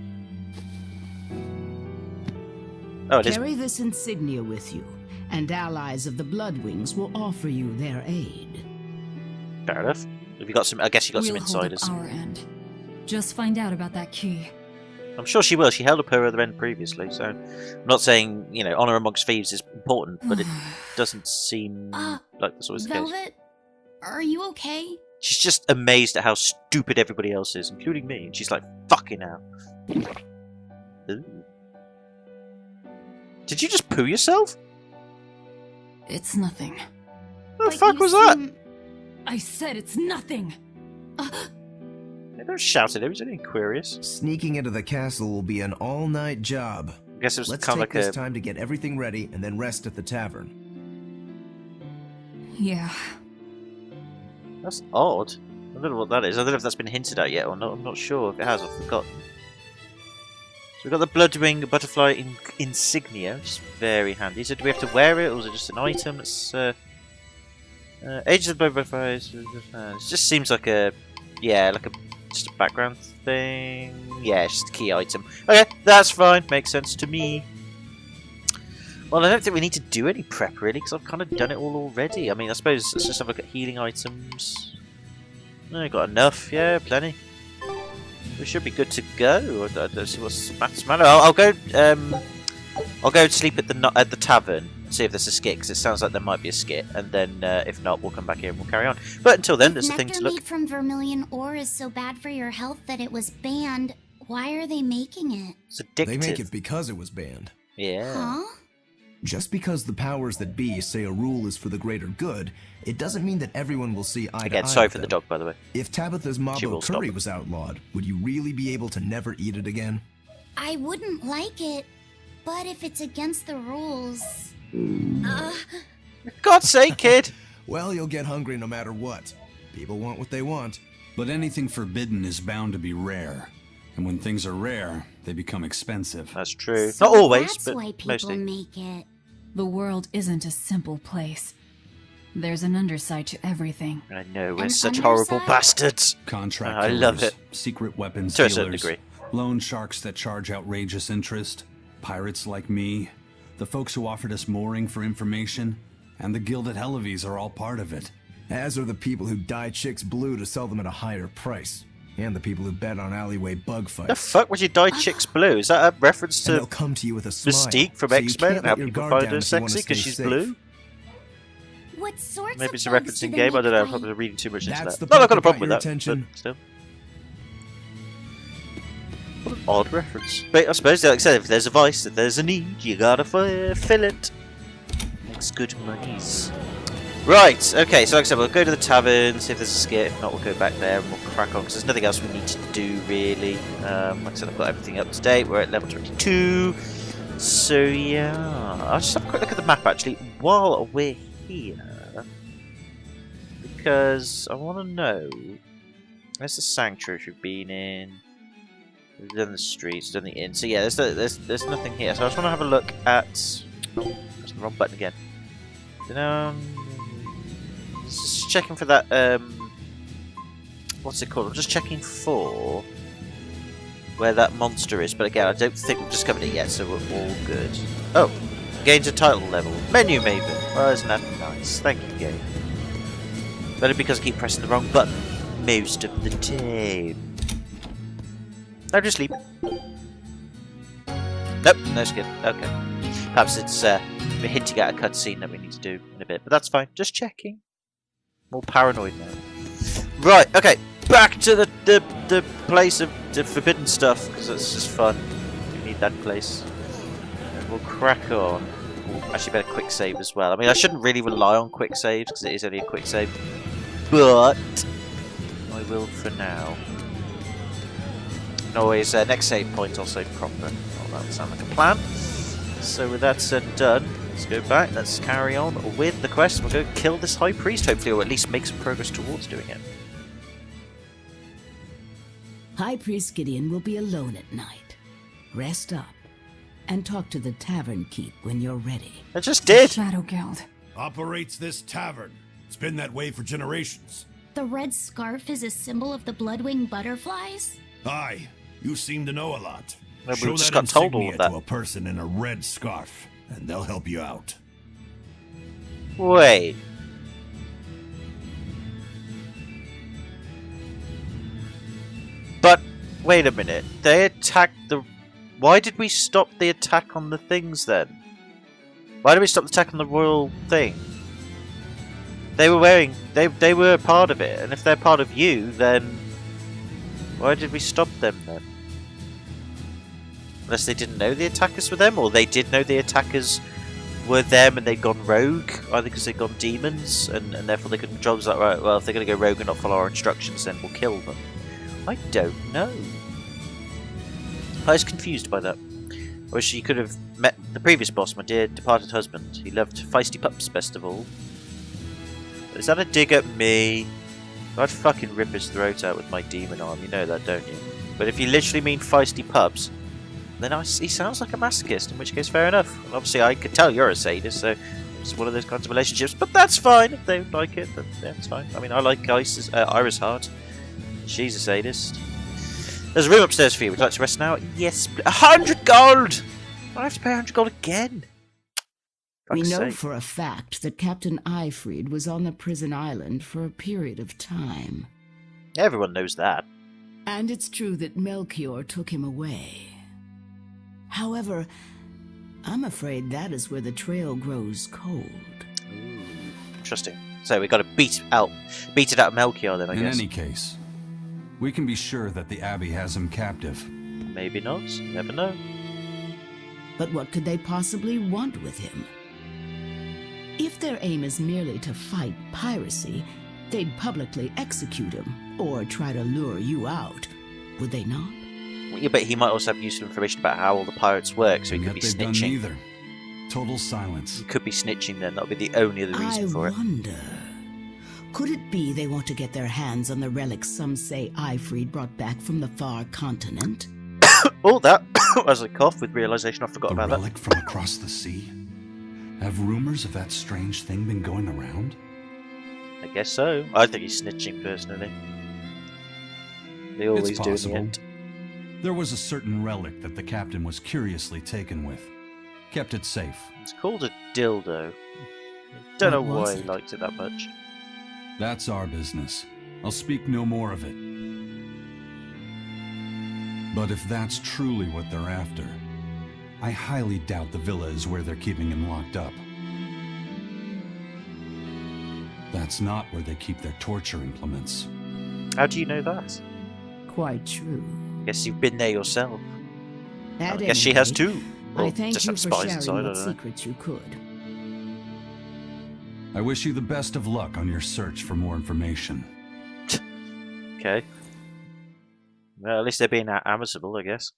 Oh, it is. Carry this insignia with you, and allies of the Bloodwings will offer you their aid. Fair enough. Have you got some? I guess you got some We'll hold insiders. up our end. Just find out about that key. I'm sure she will. She held up her other end previously, so I'm not saying, you know, honor amongst thieves is important, but it doesn't seem like that's always the case. Velvet, are you okay? She's just amazed at how stupid everybody else is, including me, and she's like, fucking hell. Ooh. Did you just poo yourself? It's nothing. The But fuck you was that? seem- I said it's nothing! Hey, don't shout at him, he's only curious. Sneaking into the castle will be an all-night job. I guess it was Let's kind take of like this a... time to get everything ready and then rest at the tavern. Yeah. That's odd. I don't know what that is. I don't know if that's been hinted at yet or not. I'm not sure if it has. I've forgotten. So we've got the Bloodwing Butterfly insignia, which is very handy. So do we have to wear it, or is it just an item? It's Ages of the Blood Butterflies. It just seems like a, yeah, like a just a background anything? Yeah, it's just a key item. Okay, that's fine. Makes sense to me. Well, I don't think we need to do any prep, really, because I've kind of done it all already. I mean, I suppose let's just have a look at healing items. No, got enough. Yeah, plenty. We should be good to go. I don't see what's the matter. I'll go sleep at the tavern and see if there's a skit, because it sounds like there might be a skit, and then if not, we'll come back here and we'll carry on. But until then, there's a thing to look. Nectar made from vermilion ore is so bad for your health that it was banned. Why are they making it? It's addictive. They make it because it was banned. Yeah. Huh? Just because the powers that be say a rule is for the greater good, it doesn't mean that everyone will see eye to Again, eye sorry with for the them. dog, by the way. If Tabitha's She mabo will stop curry it. was outlawed, would you really be able to never eat it again? I wouldn't like it, but if it's against the rules... For God's sake, kid! Well, you'll get hungry no matter what. People want what they want. But anything forbidden is bound to be rare. And when things are rare, they become expensive. That's true. So Not always, that's but why people mostly. make it. The world isn't a simple place. There's an underside to everything. I know, we're An such horrible underside? bastards. Contract I love killers, it. secret weapons To a certain dealers, degree. loan sharks that charge outrageous interest, pirates like me, the folks who offered us mooring for information, and the guild at Helives are all part of it. As are the people who dye chicks blue to sell them at a higher price. And the people who bet on alleyway bug The fights. fuck would you dye chicks blue? Is that a reference And they'll to come to you with a smile. Mystique from so you X-Men can't and how let your people guard find down her if you wanna sexy because stay she's safe. blue? What sorts Maybe of it's a bugs reference do in they game. I make don't know. I'm fight? probably reading too much into That's that. the No, I've got part a that got problem with your that. attention. But still. What an odd reference. But I suppose, like I said, if there's a vice, if there's a need, you gotta fill it. Makes good monies. Right, okay, so like I said, we'll go to the tavern, see if there's a skit. If not, we'll go back there and we'll crack on, because there's nothing else we need to do, really. Like I said, I've got everything up to date. We're at level 22. So, yeah. I'll just have a quick look at the map, actually, while we're here. Because I want to know... Where's the sanctuary we've been in? We've done the streets, done the inn. So, yeah, there's nothing here. So I just want to have a look at... Oh, press the wrong button again. Just checking for that, what's it called? I'm just checking for where that monster is, but again, I don't think we've discovered it yet, so we're all good. Oh, gains a title level. Menu maybe. Well, isn't that nice? Thank you, game. Better because I keep pressing the wrong button most of the time. I'm just sleeping. Nope, no skip. Okay. Perhaps it's we're hinting at a cutscene that we need to do in a bit, but that's fine. Just checking. More paranoid now. Right, okay. Back to the place of the forbidden stuff, because that's just fun. We need that place. And we'll crack on. Ooh, actually, better quick save as well. I mean, I shouldn't really rely on quick saves, because it is only a quick save. But I will for now. And always, next save point, I'll save proper. Oh, that would sound like a plan. So with that said and done, let's go back, let's carry on with the quest. We'll go kill this high priest, hopefully, or at least make some progress towards doing it. High Priest Gideon will be alone at night. Rest up and talk to the tavern keep when you're ready. I just did! Shadow Guild. Operates this tavern. It's been that way for generations. The red scarf is a symbol of the bloodwing butterflies? Aye, you seem to know a lot. No, we Show just that got told all insignia of that. to a person in a red scarf, and they'll help you out. Wait. But, wait a minute. They attacked the... Why did we stop the attack on the things then? Why did we stop the attack on the royal thing? They were wearing... They were part of it, and if they're part of you, then... Why did we stop them then? Unless they didn't know the attackers were them, or they did know the attackers were them and they'd gone rogue, either because they'd gone demons, and therefore they couldn't control. Like, right, well, if they're going to go rogue and not follow our instructions, then we'll kill them. I don't know. I was confused by that. Or she could have met the previous boss, my dear departed husband. He loved feisty pups best of all. Is that a dig at me? I'd fucking rip his throat out with my demon arm, you know that, don't you? But if you literally mean feisty pups, then he sounds like a masochist, in which case fair enough. And obviously I could tell you're a sadist, so it's one of those kinds of relationships, but that's fine if they like it, then yeah, it's fine. I mean, I like Iris Heart. She's a sadist. There's a room upstairs for you. Would you like to rest now? Yes. 100 gold! I have to pay 100 gold again. We Fuck's know sake. for a fact that Captain Eyfried was on the prison island for a period of time. Everyone knows that. And it's true that Melchior took him away. However, I'm afraid that is where the trail grows cold. Ooh, interesting. So we got to beat it out of Melchior then, I In guess. any case, we can be sure that the Abbey has him captive. Maybe not. You never know. But what could they possibly want with him? If their aim is merely to fight piracy, they'd publicly execute him, or try to lure you out, would they not? Yeah, but he might also have useful information about how all the pirates work, so he And could yet be they've done snitching. neither. Total silence. He could be snitching then. That would be the only other reason for it. I wonder, could it be they want to get their hands on the relics some say Eyfried brought back from the far continent? Oh, that as I cough with realization I forgot The about that. relic from across the sea? Have rumors of that strange thing been going around? I guess so. I think he's snitching personally. They always It's do in the possible. end. There was a certain relic that the captain was curiously taken with. Kept it safe. It's called a dildo. Don't know What was why he it? liked it that much. That's our business. I'll speak no more of it. But if that's truly what they're after, I highly doubt the villa is where they're keeping him locked up. That's not where they keep their torture implements. How do you know that? Quite true. Guess you've been there yourself. At I guess she any has rate, too. Or I thank just you have for spies sharing inside, I what don't know. secrets you could. I wish you the best of luck on your search for more information. Okay. Well, at least they're being amicable, I guess.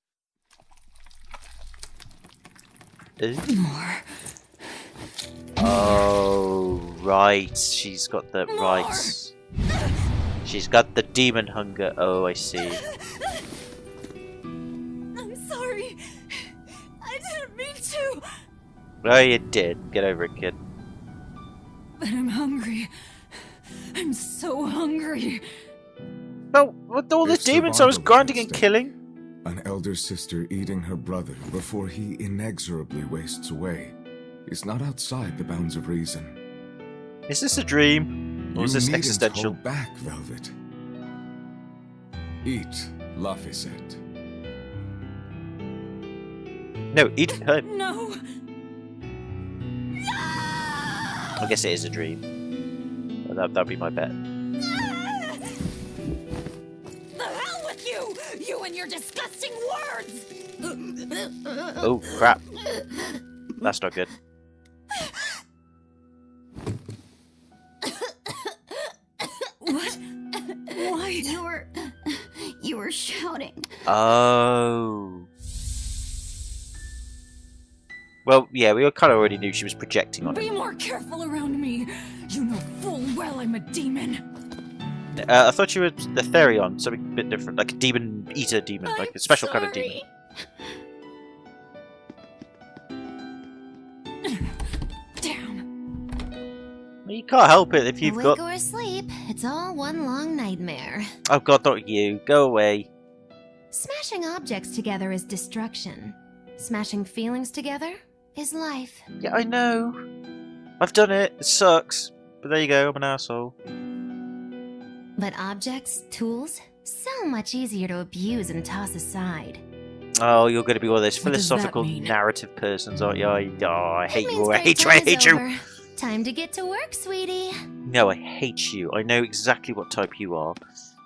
More. Oh, right. She's got the rights. She's got the demon hunger. Oh, I see. I'm sorry. I didn't mean to. Well, you did. Get over it, kid. But I'm hungry. I'm so hungry. Well, with all the If demons I was survival grinding and instinct. killing. An elder sister eating her brother before he inexorably wastes away is not outside the bounds of reason. Is this a dream? Or is You this needn't existential? hold back, Velvet. Eat, Laphicet. No, eat her. No. I guess it is a dream. That'd be my bet. The hell with you! You and your disgusting words! Oh, crap. That's not good. What? Why? You were shouting. Oh. Well, yeah, we kind of already knew she was projecting on Be him. more careful around me. You know full well I'm a demon. I thought you were the Therion, something a bit different, like a demon eater demon, like a special kind of demon. Damn. Well, you can't help it if you've Awake got. or asleep, it's all one long nightmare. Oh god, not you. Go away. Smashing objects together is destruction. Smashing feelings together is life. Yeah, I know. I've done it. It sucks. But there you go. I'm an asshole. But objects, tools, so much easier to abuse and toss aside. Oh, you're going to be one of those What does that philosophical mean? narrative persons, aren't you? I hate It you. means I break hate you. I time is hate you. over. Time to get to work, sweetie. No, I hate you. I know exactly what type you are.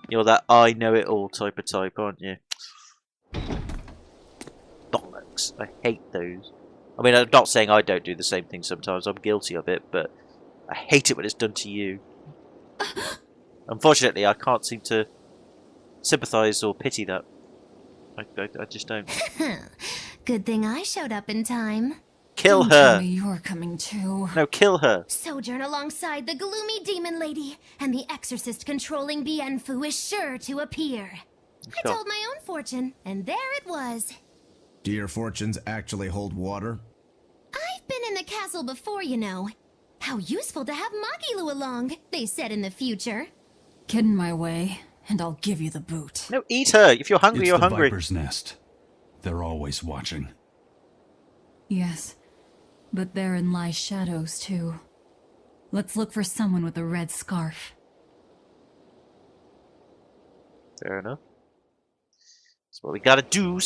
You're that I know it all type of type, aren't you? Bollocks. I hate those. I mean, I'm not saying I don't do the same thing sometimes. I'm guilty of it, but I hate it when it's done to you. Unfortunately, I can't seem to sympathise or pity that. I just don't. Good thing I showed up in time. Kill Don't tell her! me you're coming too. No, kill her! Sojourn alongside the gloomy demon lady, and the exorcist controlling Bienfu is sure to appear. I God. told my own fortune, and there it was. Do your fortunes actually hold water? I've been in the castle before, you know. How useful to have Magilu along, they said in the future. Get in my way, and I'll give you the boot. No, eat her. If you're hungry, It's you're the hungry. Viper's Nest. They're always watching. Yes, but therein lie shadows, too. Let's look for someone with a red scarf. Fair enough. That's what we gotta do.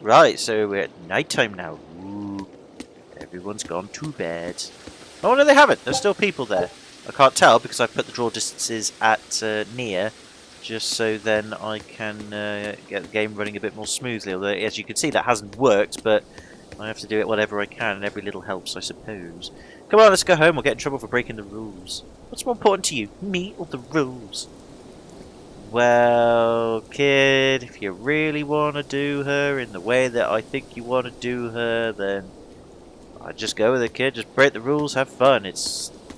Right, so we're at nighttime now. Ooh, everyone's gone to bed. Oh no, they haven't. There's still people there. I can't tell because I've put the draw distances at near, just so then I can get the game running a bit more smoothly. Although, as you can see, that hasn't worked, but I have to do it whatever I can, and every little helps, I suppose. Come on, let's go home. We'll get in trouble for breaking the rules. What's more important to you, me or the rules? Well, kid, if you really want to do her in the way that I think you want to do her, then I'd just go with it, kid. Just break the rules, have fun. It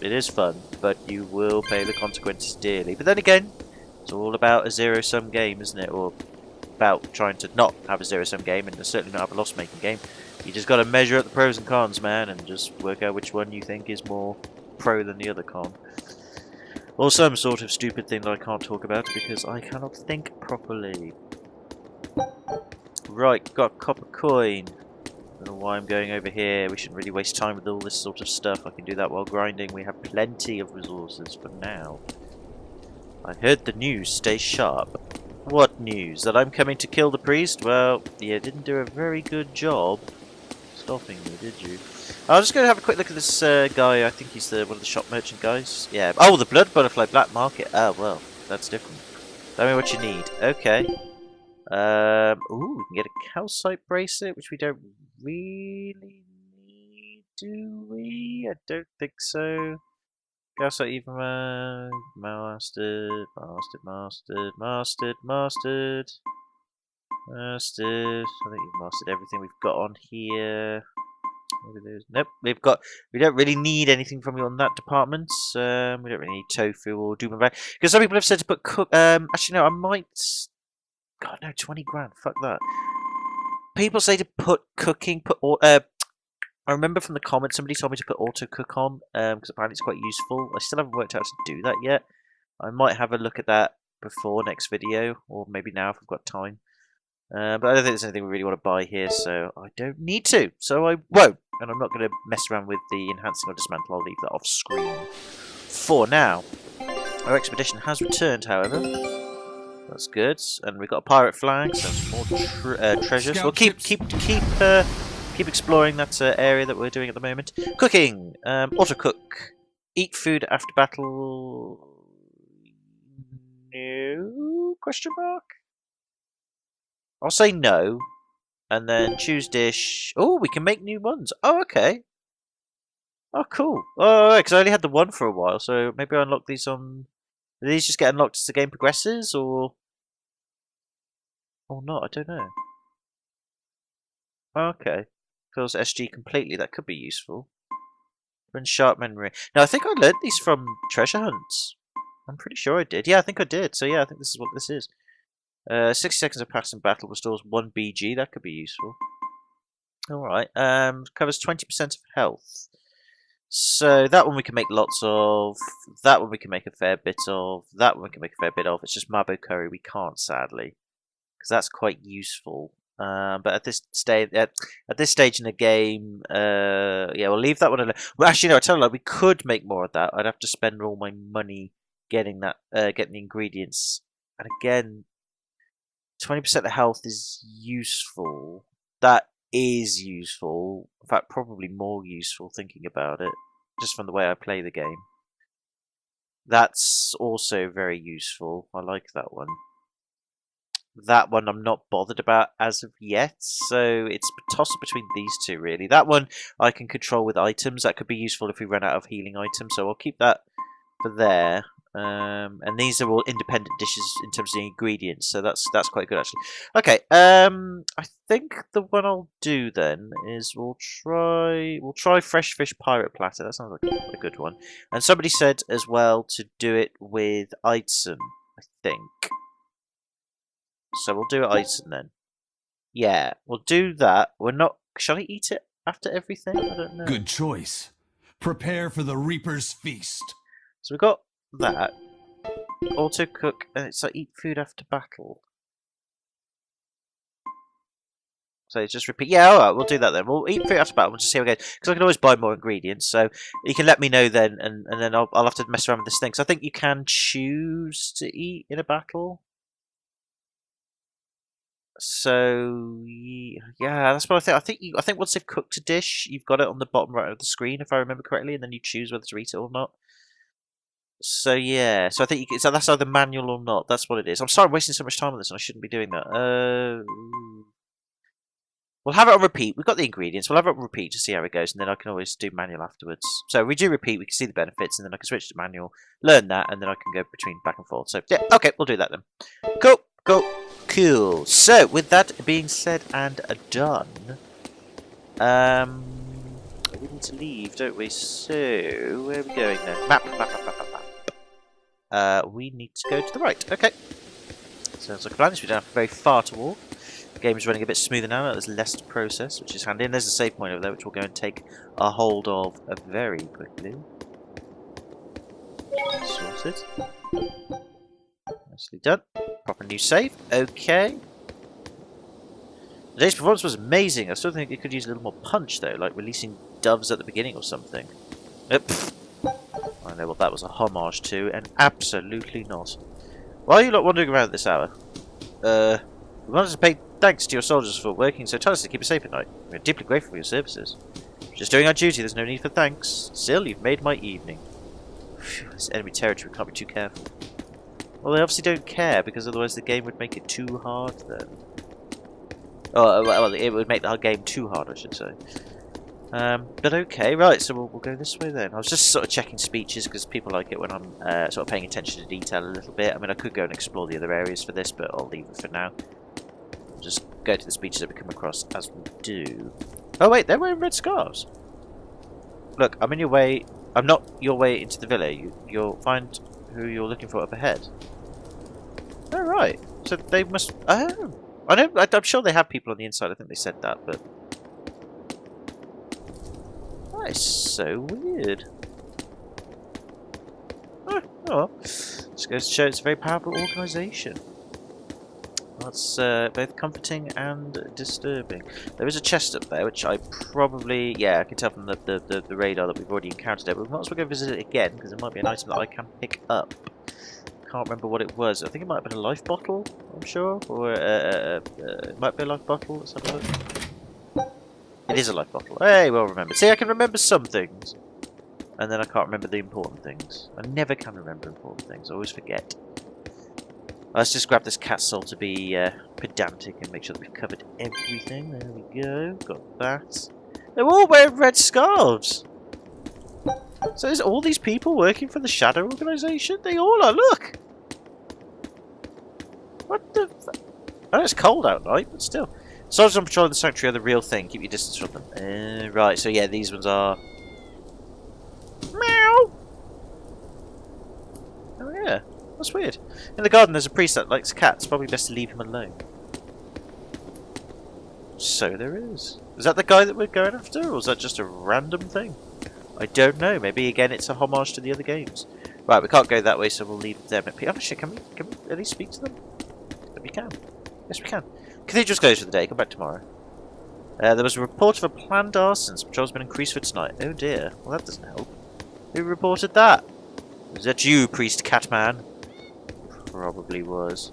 is fun, but you will pay the consequences dearly. But then again, it's all about a zero-sum game, isn't it? Or about trying to not have a zero-sum game, and certainly not have a loss-making game. You just got to measure up the pros and cons, man, and just work out which one you think is more pro than the other con. Or some sort of stupid thing that I can't talk about because I cannot think properly. Right, got a copper coin. Don't know why I'm going over here. We shouldn't really waste time with all this sort of stuff. I can do that while grinding. We have plenty of resources for now. I heard the news. Stay sharp. What news? That I'm coming to kill the priest? Well, you didn't do a very good job stopping me, did you? I was just going to have a quick look at this guy. I think he's one of the shop merchant guys. Yeah. Oh, the blood butterfly black market. Oh, well, that's different. Tell me what you need. Okay. Ooh, we can get a calcite bracelet, which we don't really need, do we? I don't think so. Calcite even mastered. I think you've mastered everything we've got on here. Nope, we don't really need anything from you on that department. We don't really need tofu or doom because some people have said to put cook. Actually, no, I might. God, no, 20 grand. Fuck that. People say to put cooking. I remember from the comments somebody told me to put auto cook on because apparently it's quite useful. I still haven't worked out how to do that yet. I might have a look at that before next video, or maybe now if I've got time. But I don't think there's anything we really want to buy here, so I don't need to. So I won't. And I'm not going to mess around with the enhancing or dismantle. I'll leave that off screen for now. Our expedition has returned, however. That's good. And we've got a pirate flag, so some more treasures. We'll keep exploring that area that we're doing at the moment. Cooking. Auto cook. Eat food after battle. No? Question mark? I'll say no, and then choose dish. Oh, we can make new ones. Oh, okay. Oh, cool. Oh, because I only had the one for a while, so maybe I unlock these on... Do these just get unlocked as the game progresses, or not? I don't know. Okay. Fills SG completely. That could be useful. Run sharp memory. Now, I think I learned these from treasure hunts. I'm pretty sure I did. Yeah, I think I did. So yeah, I think this is what this is. 60 seconds of passing battle restores 1 BG. That could be useful. Alright. Covers 20% of health. So that one we can make lots of. That one we can make a fair bit of. That one we can make a fair bit of. It's just Mabo curry we can't, sadly. Because that's quite useful. But at this stage in the game, yeah, we'll leave that one alone. Well, actually, no, I tell you, like, we could make more of that. I'd have to spend all my money getting that, getting the ingredients. And again, 20% of health is useful. That is useful. In fact, probably more useful thinking about it, just from the way I play the game. That's also very useful. I like that one. That one I'm not bothered about as of yet, so it's a toss-up between these two, really. That one I can control with items. That could be useful if we run out of healing items, so I'll keep that for there. And these are all independent dishes in terms of the ingredients, so that's quite good, actually. Okay, I think the one I'll do then is we'll try fresh fish pirate platter. That sounds like a good one. And somebody said as well to do it with item, I think. So we'll do item then. Yeah, we'll do that. We're not. Shall I eat it after everything? I don't know. Good choice. Prepare for the Reaper's feast. So we've got that. Auto cook, and it's like eat food after battle. So just repeat. Yeah, alright, we'll do that then. We'll eat food after battle. We'll just see how it goes. Because I can always buy more ingredients. So you can let me know then, and then I'll have to mess around with this thing. So I think you can choose to eat in a battle. So yeah, that's what I think. I think once they've cooked a dish, you've got it on the bottom right of the screen, if I remember correctly, and then you choose whether to eat it or not. So yeah, so I think so that's either manual or not. That's what it is. I'm sorry I'm wasting so much time on this, and I shouldn't be doing that. We'll have it on repeat. We've got the ingredients. We'll have it on repeat to see how it goes, and then I can always do manual afterwards. So we do repeat, we can see the benefits, and then I can switch to manual, learn that, and then I can go between back and forth. So yeah, okay, we'll do that then. Cool. So with that being said and done, we need to leave, don't we? So where are we going then? Map. We need to go to the right. Okay. Sounds like a plan. We don't have very far to walk. The game is running a bit smoother now. There's less to process, which is handy. And there's a save point over there, which we'll go and take a hold of very quickly. Sorted. Nicely done. Proper new save. Okay. Today's performance was amazing. I still think it could use a little more punch, though, like releasing doves at the beginning or something. I know what that was a homage to, and absolutely not. Why are you not wandering around at this hour? We wanted to pay thanks to your soldiers for working so tirelessly to keep us safe at night. We are deeply grateful for your services. Just doing our duty, there's no need for thanks. Still, you've made my evening. Phew, this enemy territory, we can't be too careful. Well, they obviously don't care, because otherwise the game would make it too hard then. Oh, well, it would make the game too hard, I should say. But okay, right, so we'll go this way then. I was just sort of checking speeches, because people like it when I'm sort of paying attention to detail a little bit. I mean, I could go and explore the other areas for this, but I'll leave it for now. Just go to the speeches that we come across as we do. Oh wait, they're wearing red scarves. Look, I'm in your way. I'm not your way into the villa. You'll find who you're looking for up ahead. Oh right, so they must. Oh, I know. I'm sure they have people on the inside. I think they said that, but that is so weird. Oh well. Just goes to show it's a very powerful organisation. That's both comforting and disturbing. There is a chest up there, which I probably... Yeah, I can tell from the radar that we've already encountered it, but we might as well go visit it again, because it might be an item that I can pick up. Can't remember what it was. I think it might have been a life bottle, I'm sure. Or it might be a life bottle. Let's have a look. It is a life bottle. Hey, well remembered. See, I can remember some things. And then I can't remember the important things. I never can remember important things. I always forget. Let's just grab this cat soul to be pedantic and make sure that we've covered everything. There we go. Got that. They're all wearing red scarves. So there's all these people working for the Shadow Organisation? They all are. Look! What the... I know it's cold out night, but still. Soldiers on patrol of the sanctuary are the real thing. Keep your distance from them. Right, so yeah, these ones are... Meow! Oh yeah. That's weird. In the garden there's a priest that likes cats. Probably best to leave him alone. So there is. Is that the guy that we're going after? Or is that just a random thing? I don't know. Maybe again it's a homage to the other games. Right, we can't go that way, so we'll leave them at... Oh shit, can we at least speak to them? But we can. Yes we can. Cathedral's closed for the day. Come back tomorrow. There was a report of a planned arson. Patrol's been increased for tonight. Oh dear. Well that doesn't help. Who reported that? Was that you, Priest Catman? Probably was.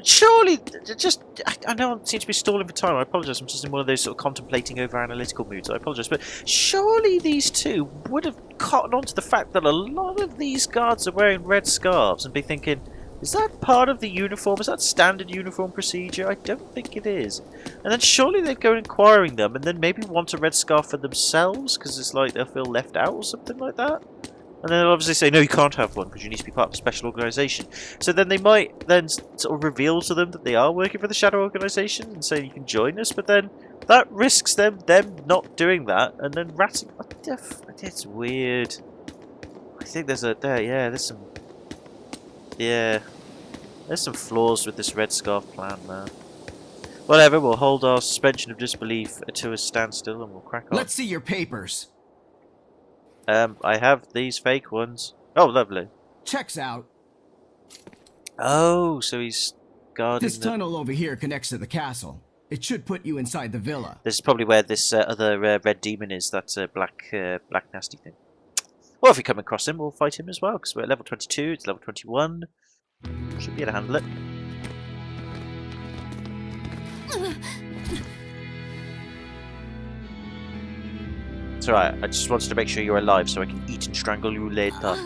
Surely, just... I know I seem to be stalling for time. I apologise. I'm just in one of those sort of contemplating over analytical moods. I apologise. But surely these two would have cottoned on to the fact that a lot of these guards are wearing red scarves and be thinking, is that part of the uniform? Is that standard uniform procedure? I don't think it is. And then surely they'd go inquiring them and then maybe want a red scarf for themselves because it's like they'll feel left out or something like that. And then they'll obviously say, no, you can't have one because you need to be part of a special organisation. So then they might then sort of reveal to them that they are working for the Shadow Organisation and say you can join us, but then that risks them not doing that and then ratting... It's weird. I think there's there's some... Yeah. There's some flaws with this red scarf plan there. Whatever, we'll hold our suspension of disbelief to a standstill and we'll crack on. Let's see your papers. I have these fake ones. Oh, lovely. Checks out. Oh, so he's guarding This tunnel over here connects to the castle. It should put you inside the villa. This is probably where this other red demon is, that black nasty thing. Well, if we come across him, we'll fight him as well, because we're at level 22, it's level 21. Should be able to handle it. It's alright, I just wanted to make sure you're alive so I can eat and strangle you later.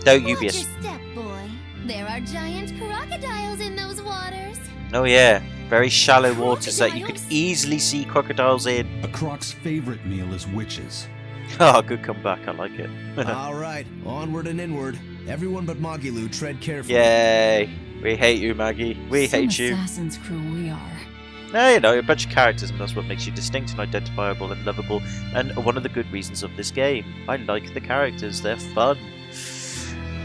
Don't you be a... Watch your step, boy. There are giant crocodiles in those waters. Oh yeah, very shallow waters that you could easily see crocodiles in. A croc's favorite meal is witches. Oh, good comeback, I like it. Alright, onward and inward. Everyone but Magilu, tread carefully. Yay! We hate you, Maggie. We hate you. Assassin's crew we are. No, you know, you're a bunch of characters, and that's what makes you distinct and identifiable and lovable, and one of the good reasons of this game. I like the characters, they're fun.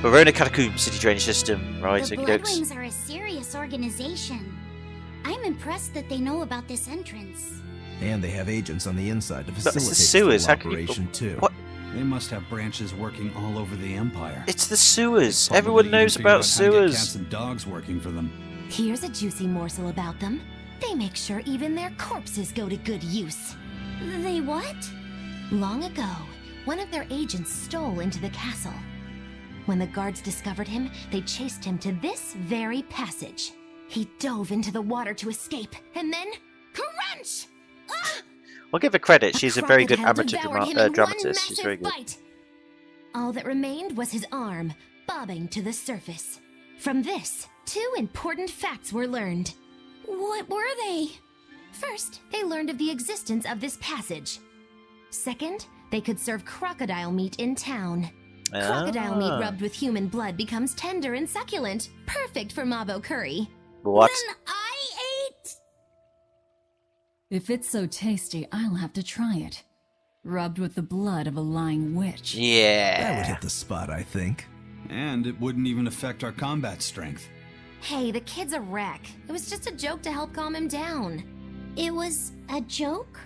Verona Catacomb, City Drainage System. Right, The okie dokes. Bloodwings are a serious organization. I'm impressed that they know about this entrance. And they have agents on the inside to But it's the facilitate sewers, full how can you... operation too. What? They must have branches working all over the Empire. It's the sewers. Probably Everyone even knows figured about out how to get sewers. cats and dogs working for them. Here's a juicy morsel about them. They make sure even their corpses go to good use. They what? Long ago, one of their agents stole into the castle. When the guards discovered him, they chased him to this very passage. He dove into the water to escape, and then... crunch! Ah! I'll give her credit. She's a very good crocodile amateur devoured him in one dramatist. She's very massive good. bite. All that remained was his arm, bobbing to the surface. From this, 2 important facts were learned. What were they? First, they learned of the existence of this passage. Second, they could serve crocodile meat in town. Crocodile meat rubbed with human blood becomes tender and succulent, perfect for Mabo curry. What? Then I ate... If it's so tasty, I'll have to try it. Rubbed with the blood of a lying witch. That would Yeah. hit the spot, I think. And it wouldn't even affect our combat strength. Hey, the kid's a wreck. It was just a joke to help calm him down. It was a joke?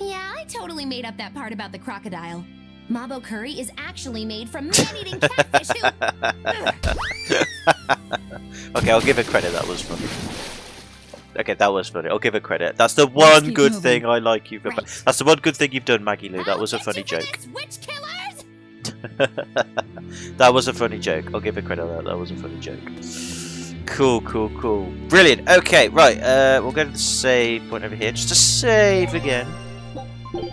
Yeah, I totally made up that part about the crocodile. Mabo curry is actually made from man-eating catfish who... Okay, I'll give her credit. That was funny. Okay, that was funny. I'll give her credit. That's the one keep good moving. thing I like you for. Right. That's the one good thing you've done, Maggie Lou. That I'll was a get funny you for joke. this, witch killers! That was a funny joke. I'll give her credit on that. That was a funny joke. Cool, cool, cool. Brilliant. Okay, right. We'll go to the save point over here. Just to save again. We'll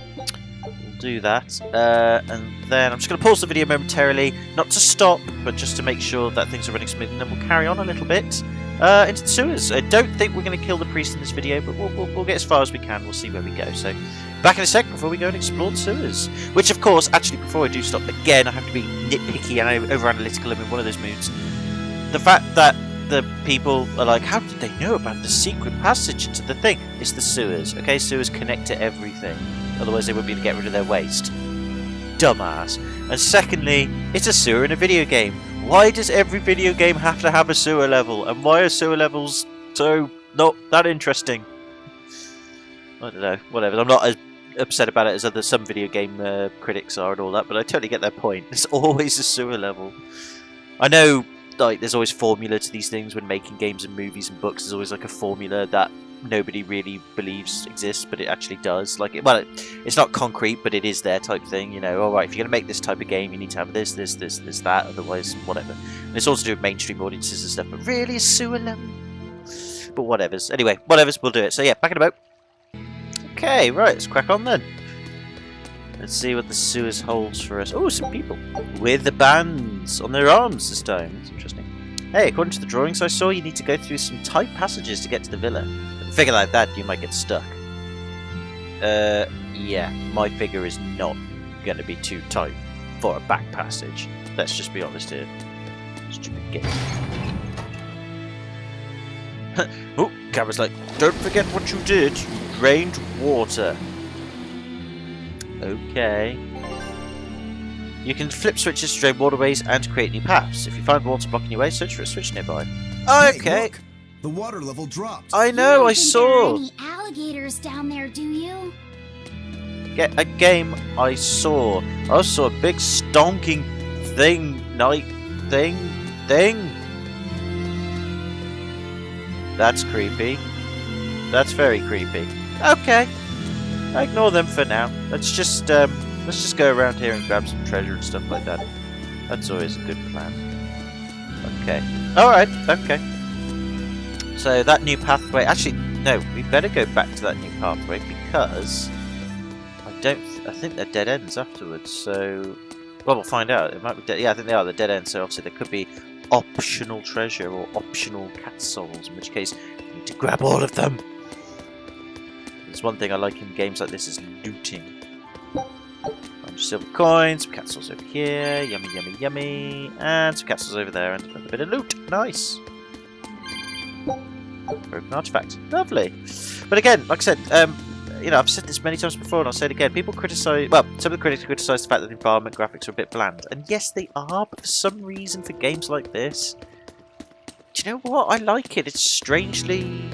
do that. And then I'm just going to pause the video momentarily. Not to stop, but just to make sure that things are running smoothly. And then we'll carry on a little bit into the sewers. I don't think we're going to kill the priest in this video, but we'll get as far as we can. We'll see where we go. So, back in a sec before we go and explore the sewers. Which, of course, actually, before I do stop, again, I have to be nitpicky and over-analytical. I'm in one of those moods. The fact that the people are like, how did they know about the secret passage into the thing? It's the sewers, okay? Sewers connect to everything. Otherwise, they wouldn't be able to get rid of their waste. Dumbass. And secondly, it's a sewer in a video game. Why does every video game have to have a sewer level? And why are sewer levels so not that interesting? I don't know. Whatever. I'm not as upset about it as some video game critics are and all that, but I totally get their point. It's always a sewer level. I know, like, there's always formula to these things when making games and movies and books. There's always like a formula that nobody really believes exists, but it actually does. Like, it's not concrete, but it is there type thing. You know, all right, if you're gonna make this type of game, you need to have this, that. Otherwise, whatever. And it's also to do with mainstream audiences and stuff. But really, a sewer level. But whatever's. Anyway, whatever's. We'll do it. So yeah, back in a boat. Okay, right. Let's crack on then. Let's see what the sewers holds for us. Oh, some people with the bands on their arms this time. That's interesting. Hey, according to the drawings I saw, you need to go through some tight passages to get to the villa. A figure like that, you might get stuck. Yeah, my figure is not going to be too tight for a back passage. Let's just be honest here. Stupid game. Oh, camera's like, don't forget what you did. You drained water. Okay. You can flip switches to drain waterways and create new paths. If you find water blocking your way, search for a switch nearby. Okay. Hey, look. The water level dropped. I know, You don't I think saw. there are any alligators down there, do you? Get a game I saw. I saw a big stonking thing, thing. That's creepy. That's very creepy. Okay. I ignore them for now. Let's just go around here and grab some treasure and stuff like that. That's always a good plan. Okay. Alright, okay. So that new pathway, actually, no, we better go back to that new pathway because I think they're dead ends afterwards, so, well, we'll find out. It might be dead, yeah, I think they are, they're dead ends, so obviously there could be optional treasure or optional cat souls, in which case you need to grab all of them. There's one thing I like in games like this is looting. Silver coins, some cat souls over here, yummy, yummy, yummy, and some cat souls over there, and another bit of loot. Nice. Broken artifact. Lovely. But again, like I said, you know, I've said this many times before, and I'll say it again. People criticise, well, some of the critics criticise the fact that the environment graphics are a bit bland, and yes, they are. But for some reason, for games like this, do you know what? I like it. It's strangely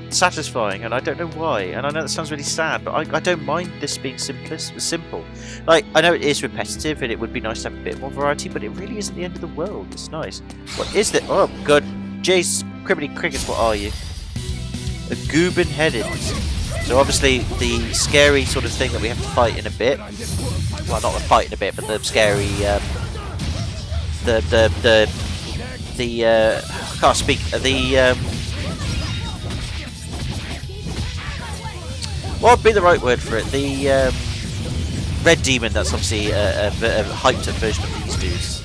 satisfying, and I don't know why. And I know that sounds really sad, but I don't mind this being simple. Like, I know it is repetitive, and it would be nice to have a bit more variety, but it really isn't the end of the world. It's nice. What is that? Oh, good. Jeez, cribbity crickets, what are you? A goobin-headed. So obviously the scary sort of thing that we have to fight in a bit. Well, not the fight in a bit, but the scary, I can't speak. What would be the right word for it? The red demon. That's obviously a hyped up version of these dudes.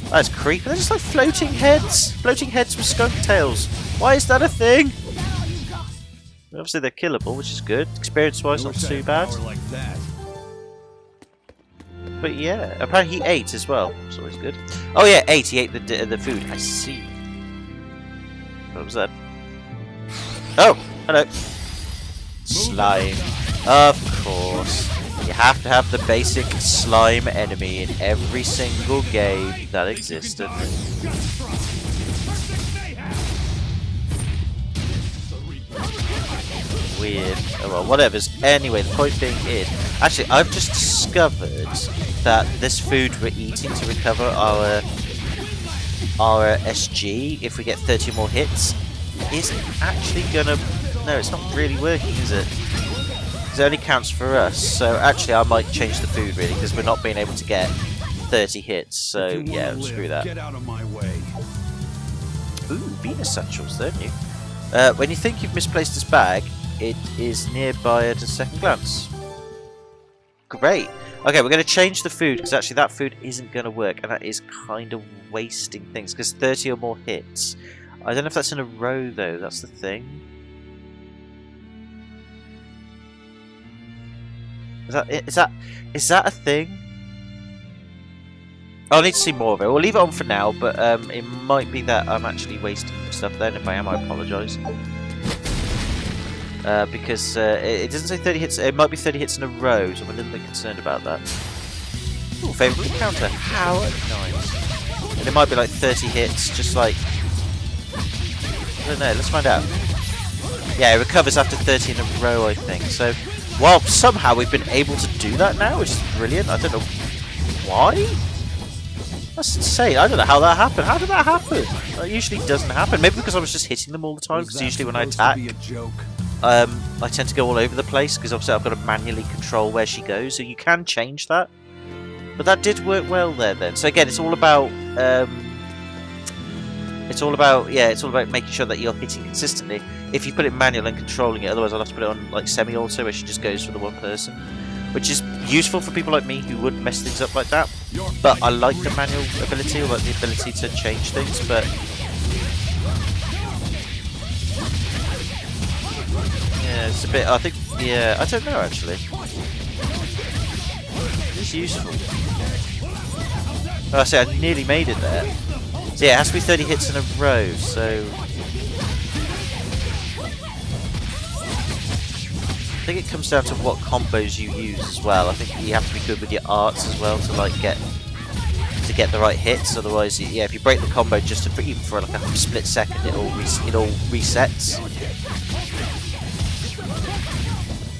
That's creepy. They're just like floating heads with skunk tails. Why is that a thing? Obviously they're killable, which is good. Experience-wise, not too bad. But yeah, apparently he ate as well. It's always good. Oh yeah, ate. He ate the food. I see. What was that? Oh, hello. Slime. Of course. You have to have the basic slime enemy in every single game that existed. Weird. Oh well, whatever's. Anyway, the point being is, actually, I've just discovered that this food we're eating to recover our SG, if we get 30 more hits, isn't actually gonna. No, it's not really working, is it? It only counts for us. So actually, I might change the food really because we're not being able to get 30 hits. So yeah, screw that. Get out of my way. Ooh, Venus satchels, they're new. When you think you've misplaced this bag, it is nearby at a second glance. Great. Okay, we're going to change the food because actually that food isn't going to work, and that is kind of wasting things because 30 or more hits. I don't know if that's in a row though. That's the thing. Is that a thing? I'll need to see more of it. We'll leave it on for now, but it might be that I'm actually wasting stuff then. If I am, I apologise. Because it doesn't say 30 hits. It might be 30 hits in a row, so I'm a little bit concerned about that. Ooh, favourite encounter. How nice. And it might be like 30 hits, just like... I don't know, let's find out. Yeah, it recovers after 30 in a row, I think. So, well, somehow we've been able to do that now, which is brilliant. I don't know why. That's insane. I don't know how that happened. How did that happen? That usually doesn't happen. Maybe because I was just hitting them all the time, because usually when I attack, I tend to go all over the place, because obviously I've got to manually control where she goes, so you can change that. But that did work well there then. So again, it's all about making sure that you're hitting consistently. If you put it manual and controlling it, otherwise I'll have to put it on like semi-auto where she just goes for the one person, which is useful for people like me who would mess things up like that. But I like the manual ability, or like the ability to change things. But yeah, it's a bit. I think. Yeah, I don't know actually. It's useful. Oh, I say I nearly made it there. So yeah, it has to be 30 hits in a row. So I think it comes down to what combos you use as well. I think you have to be good with your arts as well to like get to get the right hits. Otherwise, yeah, if you break the combo just even for like a split second, it all resets.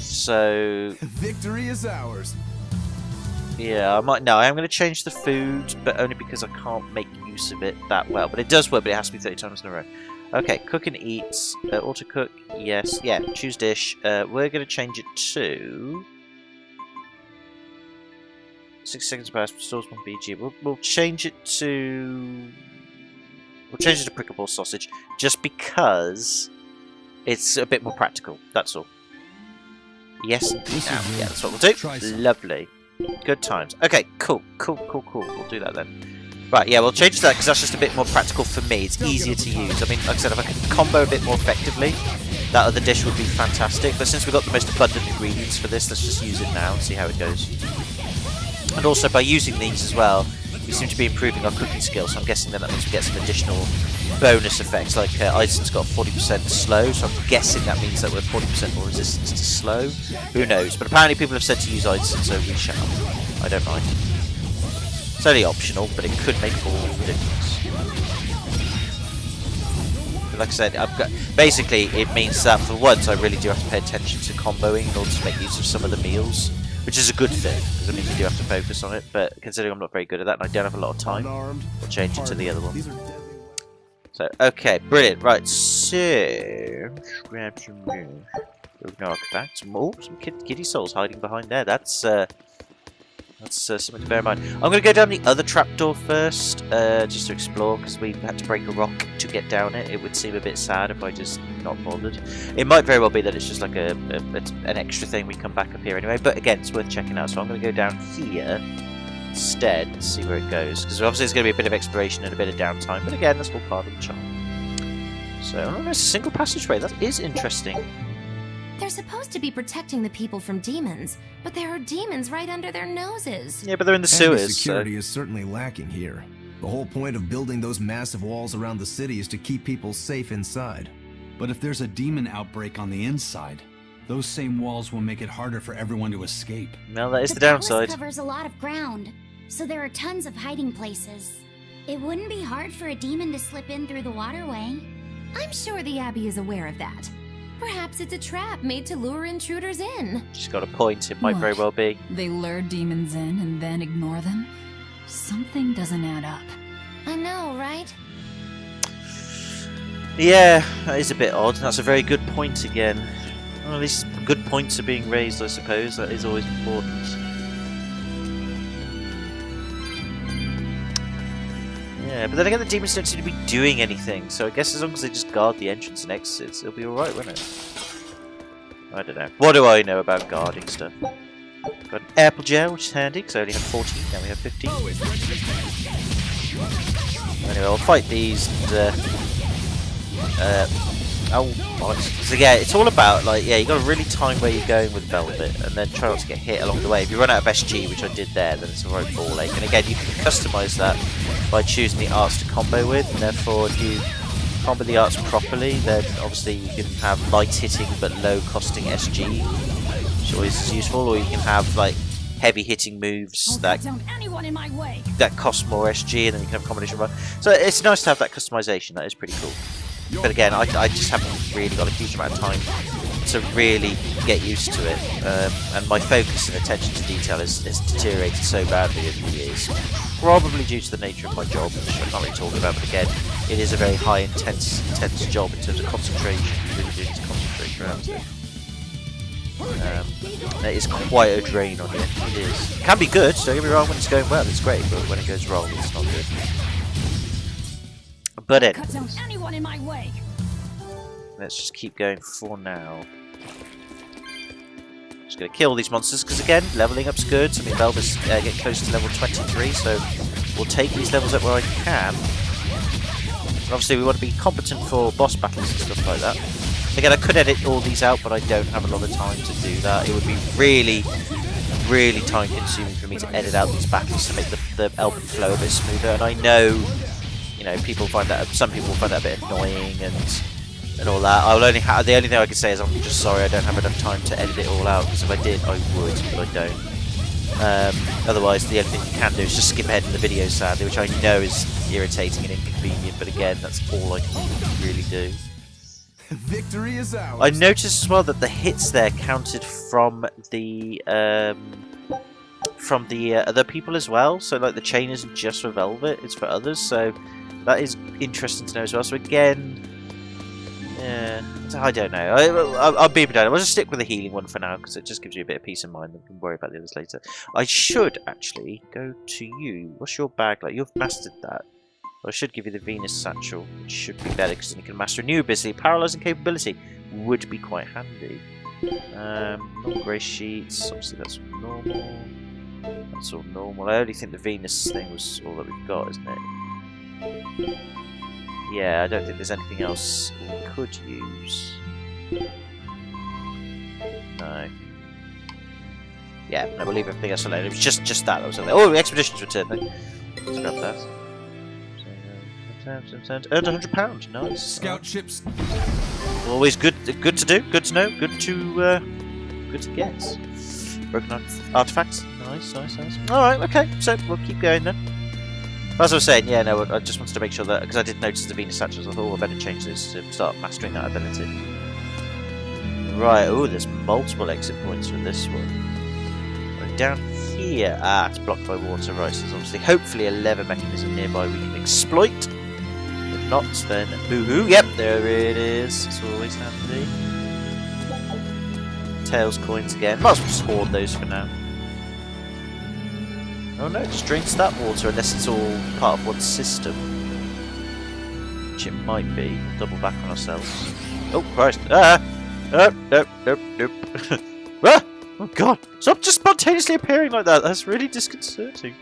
So victory is ours. Yeah, I am going to change the food, but only because I can't make use of it that well. But it does work, but it has to be 30 times in a row. Okay, cook and eat. Auto cook, yes. Yeah, choose dish. We're going to change it to 6 seconds pass, stores 1 BG. We'll change it to... We'll change it to prickable sausage, just because it's a bit more practical, that's all. Yes, now. Yeah, that's what we'll do. Lovely. Good times. Okay, cool. We'll do that then. Right, yeah, we'll change that because that's just a bit more practical for me. It's easier to use. I mean, like I said, if I could combo a bit more effectively, that other dish would be fantastic. But since we've got the most abundant ingredients for this, let's just use it now and see how it goes. And also, by using these as well, we seem to be improving our cooking skills. So I'm guessing that means we get some additional bonus effects. Like Idson's got 40% slow, so I'm guessing that means that we're 40% more resistance to slow. Who knows? But apparently people have said to use Idson, so we shall. I don't mind. It's only optional, but it could make all the difference. But like I said, basically it means that for once I really do have to pay attention to comboing in order to make use of some of the meals. Which is a good thing, because it means you do have to focus on it, but considering I'm not very good at that and I don't have a lot of time, I'll change it to the other one. So, okay, brilliant. Right, so... grab some new... some kitty souls hiding behind there. That's something to bear in mind. I'm going to go down the other trapdoor first, just to explore, because we had to break a rock to get down it. It would seem a bit sad if I just not bothered. It might very well be that it's just like an extra thing. We come back up here anyway, but again, it's worth checking out. So I'm going to go down here instead and see where it goes, because obviously there's going to be a bit of exploration and a bit of downtime, but again, that's all part of the charm. So, oh, there's a single passageway. That is interesting. They're supposed to be protecting the people from demons, but there are demons right under their noses. Yeah, but they're in the sewers. And the security is certainly lacking here. The whole point of building those massive walls around the city is to keep people safe inside. But if there's a demon outbreak on the inside, those same walls will make it harder for everyone to escape. Well, that is the palace downside. Covers a lot of ground, so there are tons of hiding places. It wouldn't be hard for a demon to slip in through the waterway. I'm sure the Abbey is aware of that. Perhaps it's a trap made to lure intruders in. She's got a point, it might very well be. They lure demons in and then ignore them? Something doesn't add up. I know, right? Yeah, that is a bit odd. That's a very good point again. Well, at least good points are being raised, I suppose. That is always important. Yeah, but then again, the demons don't seem to be doing anything, so I guess as long as they just guard the entrance and exits, it'll be alright, won't it? I don't know. What do I know about guarding stuff? Got an apple gel, which is handy, because I only had 14, now we have 15. Anyway, I'll fight these so yeah, it's all about, like, yeah, you got to really time where you're going with Velvet, and then try not to get hit along the way. If you run out of SG, which I did there, then it's a right ball ache. And again, you can customize that by choosing the arts to combo with, and therefore if you combo the arts properly, then obviously you can have light hitting but low costing SG, which always is useful, or you can have like heavy hitting moves that cost more SG, and then you can have a combination run. So it's nice to have that customization. That is pretty cool. But again, I just haven't really got a huge amount of time to really get used to it, and my focus and attention to detail has deteriorated so badly over the years. Probably due to the nature of my job, which I can't really talk about, but again, it is a very high intense job in terms of concentration. You really do need to concentrate around it. It is quite a drain on you. It is. It can be good, don't get me wrong, when it's going well it's great, but when it goes wrong it's not good. But let's just keep going for now. Just going to kill these monsters, because again, leveling up's good. So I mean, Velvet's get close to level 23, so we'll take these levels up where I can. And obviously we want to be competent for boss battles and stuff like that. Again, I could edit all these out, but I don't have a lot of time to do that. It would be really, really time consuming for me to edit out these battles to make the album flow a bit smoother. And I know, you know, people find that, some people find that a bit annoying and all that. I'll only the only thing I can say is I'm just sorry I don't have enough time to edit it all out, because if I did I would, but I don't. Otherwise, the only thing you can do is just skip ahead in the video, sadly, which I know is irritating and inconvenient, but again, that's all I can really do. Victory is ours. I noticed as well that the hits there counted from the other people as well. So like the chain isn't just for Velvet, it's for others. So that is interesting to know as well. So again, yeah, I don't know. I'll be done. I'll just stick with the healing one for now because it just gives you a bit of peace of mind. And we can worry about the others later. I should actually go to you. What's your bag like? You've mastered that. I should give you the Venus Satchel, which should be better because then you can master a new ability. Paralyzing capability would be quite handy. Non-grey sheets, obviously that's normal. That's all normal. I only think the Venus thing was all that we've got, isn't it? Yeah, I don't think there's anything else we could use. No. Yeah, no, we'll leave everything else alone. It was just that was something. Oh, expeditions return though. Let's grab that. Earned £100. Nice. Scout ships. Always good to do. Good to know. Good to get. Broken artifacts. Nice. All right. Okay. So we'll keep going then. As I was saying, yeah. No, I just wanted to make sure that because I did notice the Venus Satchels, I thought, oh, I better change this to start mastering that ability. Right. Oh, there's multiple exit points for this one. Going down here. Ah, it's blocked by water. Right. So there's obviously, hopefully, a lever mechanism nearby we can exploit. Not, then boo-hoo. Yep, there it is. It's always handy. Tails coins again. Might as well just hoard those for now. Oh no, it just drains that water unless it's all part of one system. Which it might be. We'll double back on ourselves. Oh, Christ. Ah! Nope. Ah! Oh god! Stop just spontaneously appearing like that. That's really disconcerting.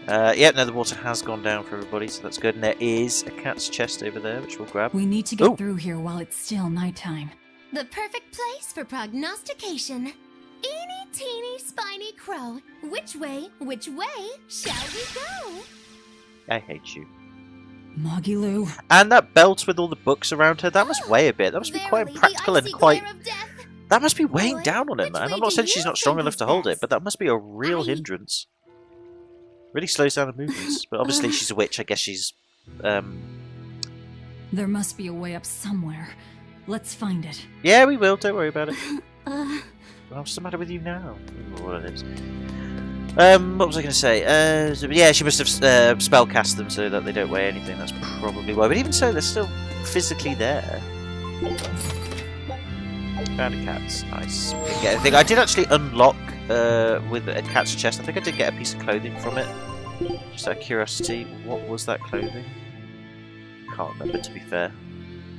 Yeah, no, the water has gone down for everybody, so that's good. And there is a cat's chest over there, which we'll grab. We need to get through here while it's still nighttime. The perfect place for prognostication. Eeny, teeny, spiny crow. Which way shall we go? I hate you. Moggy-Loo. And that belt with all the books around her, that must weigh a bit. That must be quite impractical and quite... That must be weighing down on her, man. I'm not saying she's not strong enough to hold it, but that must be a real hindrance. Really slows down the movements, but obviously she's a witch. I guess she's. There must be a way up somewhere. Let's find it. Yeah, we will. Don't worry about it. What's the matter with you now? What it is. What was I going to say? Yeah, she must have spellcast them so that they don't weigh anything. That's probably why. But even so, they're still physically there. Found a cat's nice. Didn't get anything. I did actually unlock. With a cat's chest. I think I did get a piece of clothing from it. Just out of curiosity, what was that clothing? Can't remember, to be fair.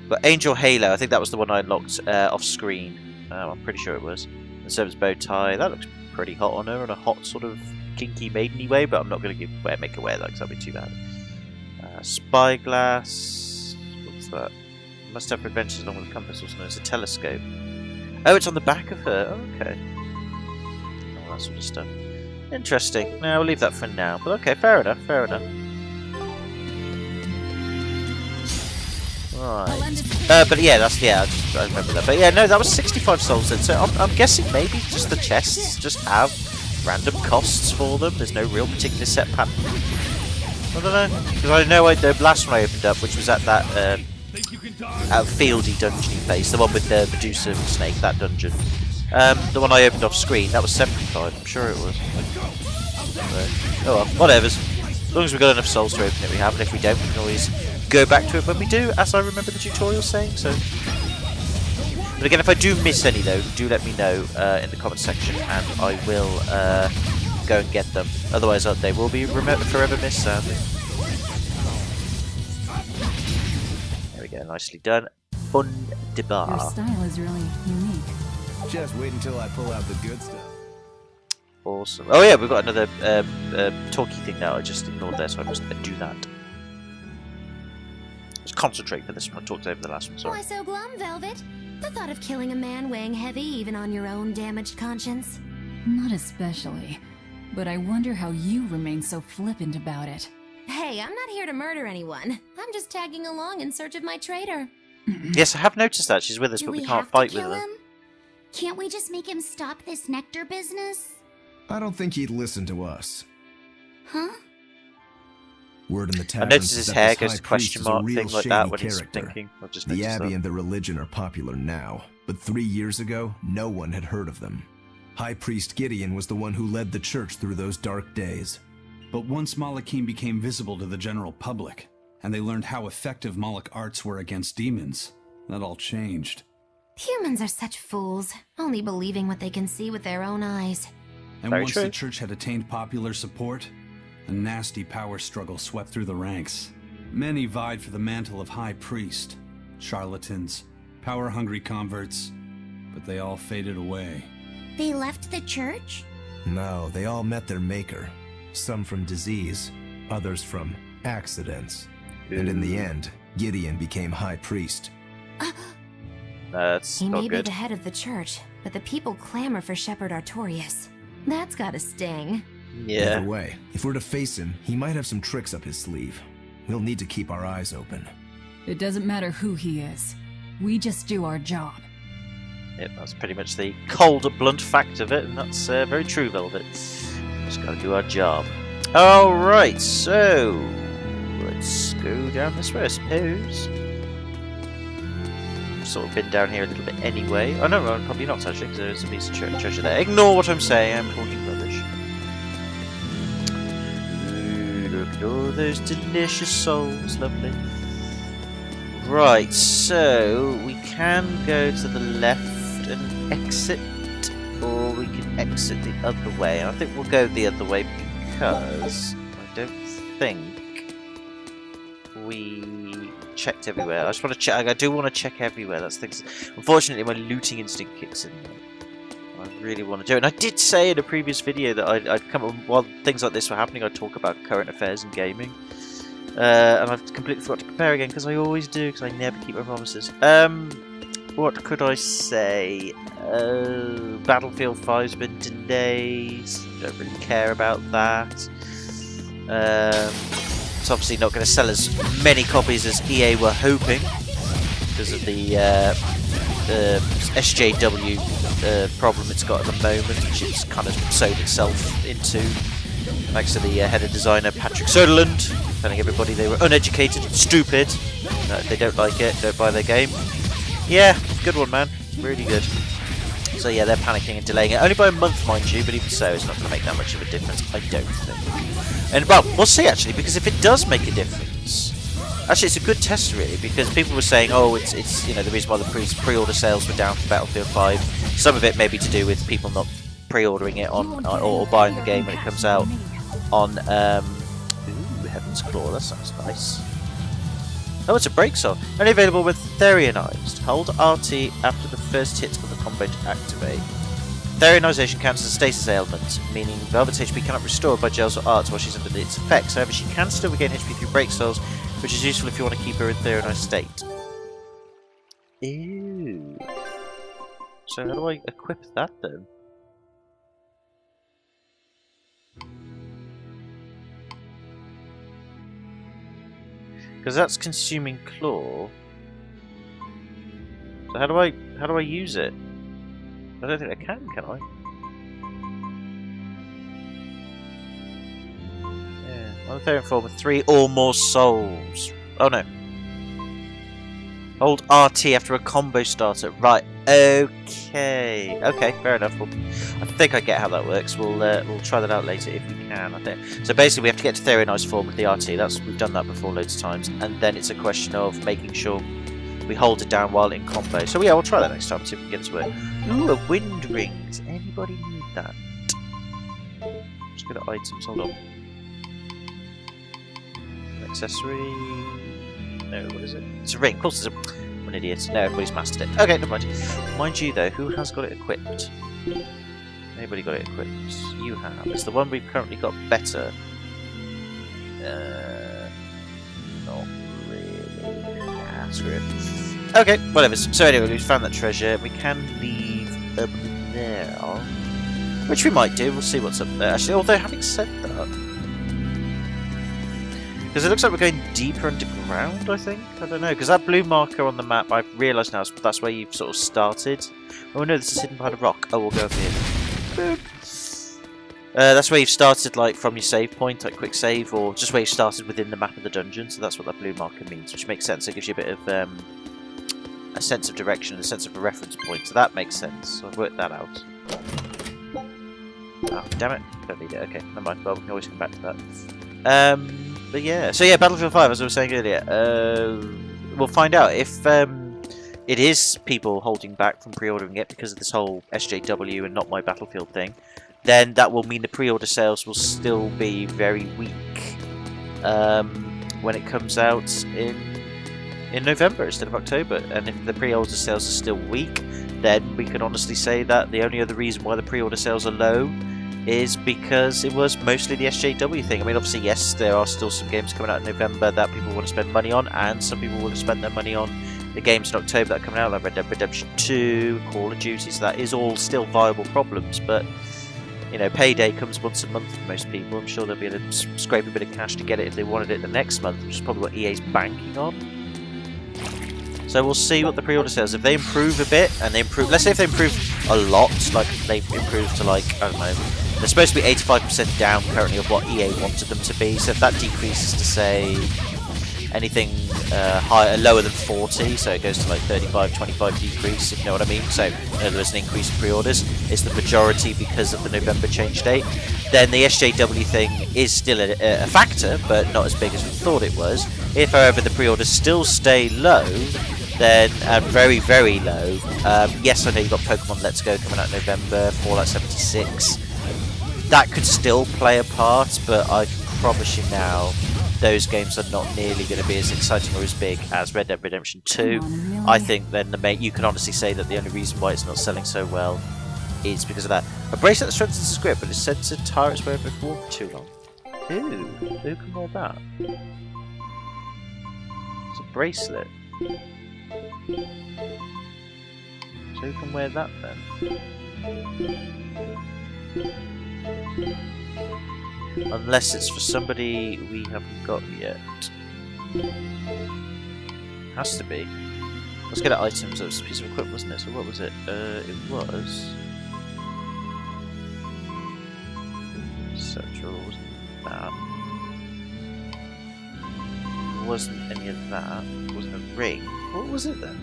But Angel Halo, I think that was the one I unlocked off screen. I'm pretty sure it was. The servant's bow tie, that looks pretty hot on her in a hot sort of kinky maideny way, but I'm not going to make her wear that because that'd be too bad. Spyglass. What's that? Must have for adventures along with a compass, also known as a telescope. Oh, it's on the back of her. Oh, okay. That sort of stuff. Interesting. Now we'll leave that for now. But okay, fair enough. Right. But yeah, I remember that. But yeah, no, that was 65 souls then. So I'm guessing maybe just the chests just have random costs for them. There's no real particular set pattern. I don't know. Because I know the last one I opened up, which was at that fieldy dungeony place, the one with the Medusa snake, that dungeon. The one I opened off screen, that was 75, I'm sure it was. So, oh well, whatever's. As long as we've got enough souls to open it, we have, and if we don't, we can always go back to it when we do, as I remember the tutorial saying, so... But again, if I do miss any though, do let me know in the comment section, and I will go and get them. Otherwise, they will be forever missed, sadly. There we go, nicely done. Wunderbar. Your style is really unique. Just wait until I pull out the good stuff. Awesome. Oh yeah, we've got another talkie thing now. I just ignored that, so I must do that. Let's concentrate for this one. I talked over the last one, sorry. Why so glum, Velvet? The thought of killing a man weighing heavy even on your own damaged conscience? Not especially. But I wonder how you remain so flippant about it. Hey, I'm not here to murder anyone. I'm just tagging along in search of my traitor. Yes, I have noticed that. She's with us, but we can't fight with her. Can't we just make him stop this nectar business? I don't think he'd listen to us. Huh? Word in the I tavern noticed is his that hair this goes high to question priest is a mark real thing like shady that when he's character. thinking. I've just The noticed Abbey that. and the religion are popular now, but 3 years ago, no one had heard of them. High Priest Gideon was the one who led the church through those dark days. But once Malachim became visible to the general public, and they learned how effective Moloch arts were against demons, that all changed. Humans are such fools, only believing what they can see with their own eyes. And Very once true. the church had attained popular support, a nasty power struggle swept through the ranks. Many vied for the mantle of High Priest. Charlatans, power-hungry converts, but they all faded away. They left the church? No, they all met their maker. Some from disease, others from accidents. And in the end, Gideon became High Priest. That's He not may be good. the head of the church, but the people clamor for Shepherd Artorius. That's gotta sting. Yeah. Either way, if we're to face him, he might have some tricks up his sleeve. We'll need to keep our eyes open. It doesn't matter who he is. We just do our job. Yep, that's pretty much the cold, blunt fact of it, and that's very true, Velvet. Just gotta do our job. Alright, so let's go down this way, I suppose. Sort of been down here a little bit anyway. Oh no, probably not actually, because there's a piece of treasure there. Ignore what I'm saying, I'm talking rubbish. Ooh, look at all those delicious souls, lovely. Right, so we can go to the left and exit, or we can exit the other way. I think we'll go the other way because I don't think we checked everywhere. I just want to check. I do want to check everywhere. That's things. Unfortunately, my looting instinct kicks in. I really want to do it. And I did say in a previous video that I'd come up while things like this were happening. I'd talk about current affairs and gaming. And I've completely forgot to prepare again because I always do because I never keep my promises. What could I say? Battlefield 5's been delayed. Don't really care about that. It's obviously not going to sell as many copies as EA were hoping because of the SJW problem it's got at the moment, which it's kind of sowed itself into. Thanks to the head of designer Patrick Soderlund, telling everybody they were uneducated and stupid. If they don't like it, don't buy their game. Yeah, good one, man. Really good. So yeah, they're panicking and delaying it. Only by a month, mind you, but even so, it's not going to make that much of a difference, I don't think. And, well, we'll see, actually, because if it does make a difference... Actually, it's a good test, really, because people were saying, oh, it's you know, the reason why the pre-order sales were down for Battlefield 5. Some of it may be to do with people not pre-ordering it on or buying the game when it comes out on ooh, Heaven's Claw, that sounds nice. Oh, it's a break song. Only available with Therionized. Hold RT after the first hit of the combo to activate. Therionization counts as a status ailment, meaning Velvet's HP cannot be restored by gels or arts while she's under its effects. However, she can still regain HP through break souls, which is useful if you want to keep her in Therionized state. Ew. So how do I equip that then? Because that's consuming claw. So how do I use it? I don't think I can I? Yeah. I'm Therian form with 3 or more souls. Oh no. Hold RT after a combo starter. Right. Okay. Okay. Fair enough. I think I get how that works. We'll try that out later if we can. I think. So basically, we have to get to Therionized form with the RT. We've done that before loads of times, and then it's a question of making sure we hold it down while in combo. So yeah, we'll try that next time. See if we can get it to work. Ooh, a wind ring. Does anybody need that? Just go to items. Hold on. An accessory. No, what is it? It's a ring. Of course, it's I'm an idiot. No, everybody's mastered it. Okay, never mind. Mind you, though, who has got it equipped? Anybody got it equipped? You have. It's the one we've currently got better. Not really. Nah, screw it. Okay, whatever. So anyway, we've found that treasure. We can leave up there, which we might do. We'll see what's up there. Actually, although having said that. Because it looks like we're going deeper underground, I think? I don't know, because that blue marker on the map, I've realised now, that's where you've sort of started. Oh no, this is hidden behind a rock. Oh, we'll go over here. Boop. That's where you've started, like, from your save point, like quick save, or just where you started within the map of the dungeon. So that's what that blue marker means, which makes sense. It gives you a bit of a sense of direction, a sense of a reference point. So that makes sense. So I've worked that out. Oh, damn it! Don't need it. Okay, never mind. Well, we can always come back to that. But yeah, so yeah, Battlefield 5, as I was saying earlier, we'll find out if it is people holding back from pre-ordering it because of this whole SJW and not my Battlefield thing. Then that will mean the pre-order sales will still be very weak when it comes out in November instead of October. And if the pre-order sales are still weak, then we can honestly say that the only other reason why the pre-order sales are low is because it was mostly the SJW thing. I mean, obviously, yes, there are still some games coming out in November that people want to spend money on, and some people want to spend their money on the games in October that are coming out, like Red Dead Redemption 2, Call of Duty, so that is all still viable problems, but, you know, payday comes once a month for most people. I'm sure they'll be able to scrape a bit of cash to get it if they wanted it the next month, which is probably what EA's banking on. So we'll see what the pre-order sales. If they improve a bit, and they improve, let's say if they improve a lot, like they improve to, like, I don't know, they're supposed to be 85% down currently of what EA wanted them to be. So if that decreases to, say, anything higher, lower than 40, so it goes to like 35, 25 decrease, if you know what I mean. So there's an increase in pre-orders. It's the majority because of the November change date. Then the SJW thing is still a factor, but not as big as we thought it was. If, however, the pre-orders still stay low, then very, very low. Yes, I know you've got Pokemon Let's Go coming out in November, Fallout 76. That could still play a part, but I can promise you now, those games are not nearly going to be as exciting or as big as Red Dead Redemption 2. I think then you can honestly say that the only reason why it's not selling so well is because of that. A bracelet that strengthens the grip, but it's said to tire its wearer if walking too long. Ooh, who can wear that? It's a bracelet. So who can wear that then? Unless it's for somebody we haven't got yet. Has to be. Let's get at items. It was a piece of equipment, wasn't it? So what was it? It was... Central, wasn't that? Wasn't any of that. Wasn't a ring. What was it then?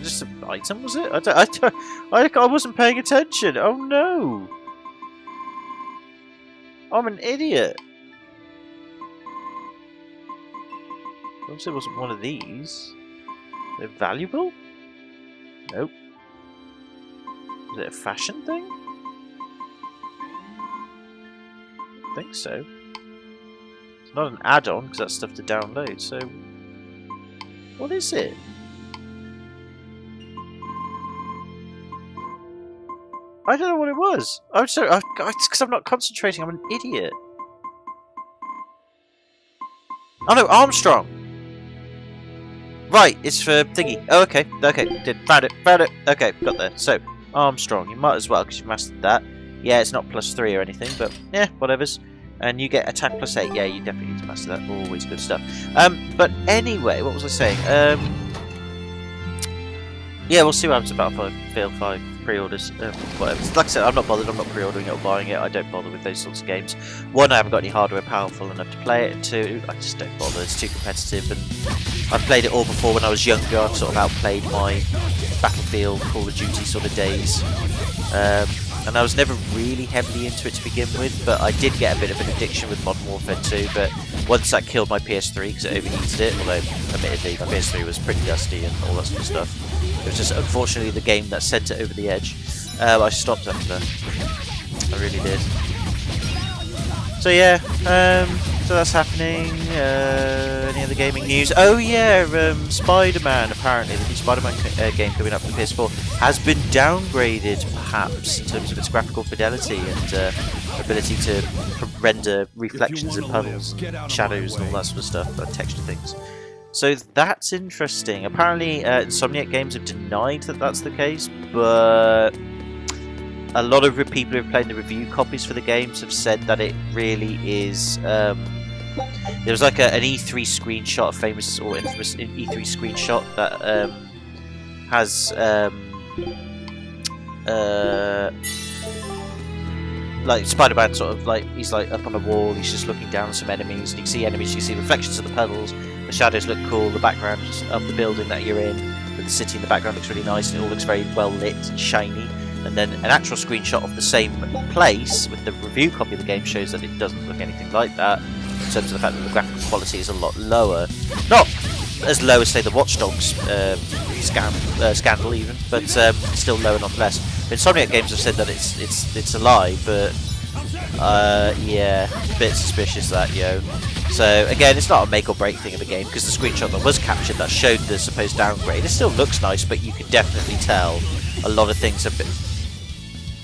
Just an item, was it? I wasn't paying attention. Oh no! I'm an idiot. Obviously, it wasn't one of these. They're valuable? Nope. Is it a fashion thing? I think so. It's not an add-on because that's stuff to download. So, what is it? I don't know what it was. I'm sorry, it's because I'm not concentrating. I'm an idiot. Oh no, Armstrong. Right, it's for thingy. Oh, okay, found it. Okay, got there. So Armstrong, you might as well because you've mastered that. Yeah, it's not +3 or anything, but yeah, whatever's. And you get attack +8. Yeah, you definitely need to master that. Always good stuff. But anyway, what was I saying? Yeah, we'll see what happens about Battlefield 5 pre-orders, whatever. Like I said, I'm not bothered, I'm not pre-ordering it or buying it, I don't bother with those sorts of games. One, I haven't got any hardware powerful enough to play it, and two, I just don't bother, it's too competitive, and I've played it all before when I was younger. I've sort of outplayed my Battlefield, Call of Duty sort of days, and I was never really heavily into it to begin with, but I did get a bit of an addiction with Modern Warfare 2, but once that killed my PS3 because it overheated it, although admittedly my PS3 was pretty dusty and all that sort of stuff. It was just unfortunately the game that sent it over the edge. I stopped after that. I really did. So yeah, so that's happening. Any other gaming news? Oh yeah, Spider-Man, apparently, the new Spider-Man game coming up for the PS4 has been downgraded, perhaps, in terms of its graphical fidelity and ability to render reflections in puddles, shadows and all that sort of stuff, texture things. So that's interesting. Apparently, Insomniac Games have denied that that's the case, but a lot of people who have played the review copies for the games have said that it really is. There was like an E3 screenshot, a famous or infamous E3 screenshot that has like Spider-Man sort of like he's like up on a wall, he's just looking down on some enemies, and you can see enemies, you can see reflections of the puddles, the shadows look cool, the background of the building that you're in, the city in the background looks really nice, and it all looks very well lit and shiny. And then an actual screenshot of the same place with the review copy of the game shows that it doesn't look anything like that, in terms of the fact that the graphical quality is a lot lower. Not as low as, say, the Watch Dogs scandal even, but still lower nonetheless. Insomniac Games have said that it's a lie, but yeah, a bit suspicious that, yo. So again, it's not a make or break thing of the game, because the screenshot that was captured that showed the supposed downgrade, it still looks nice, but you can definitely tell a lot of things have been...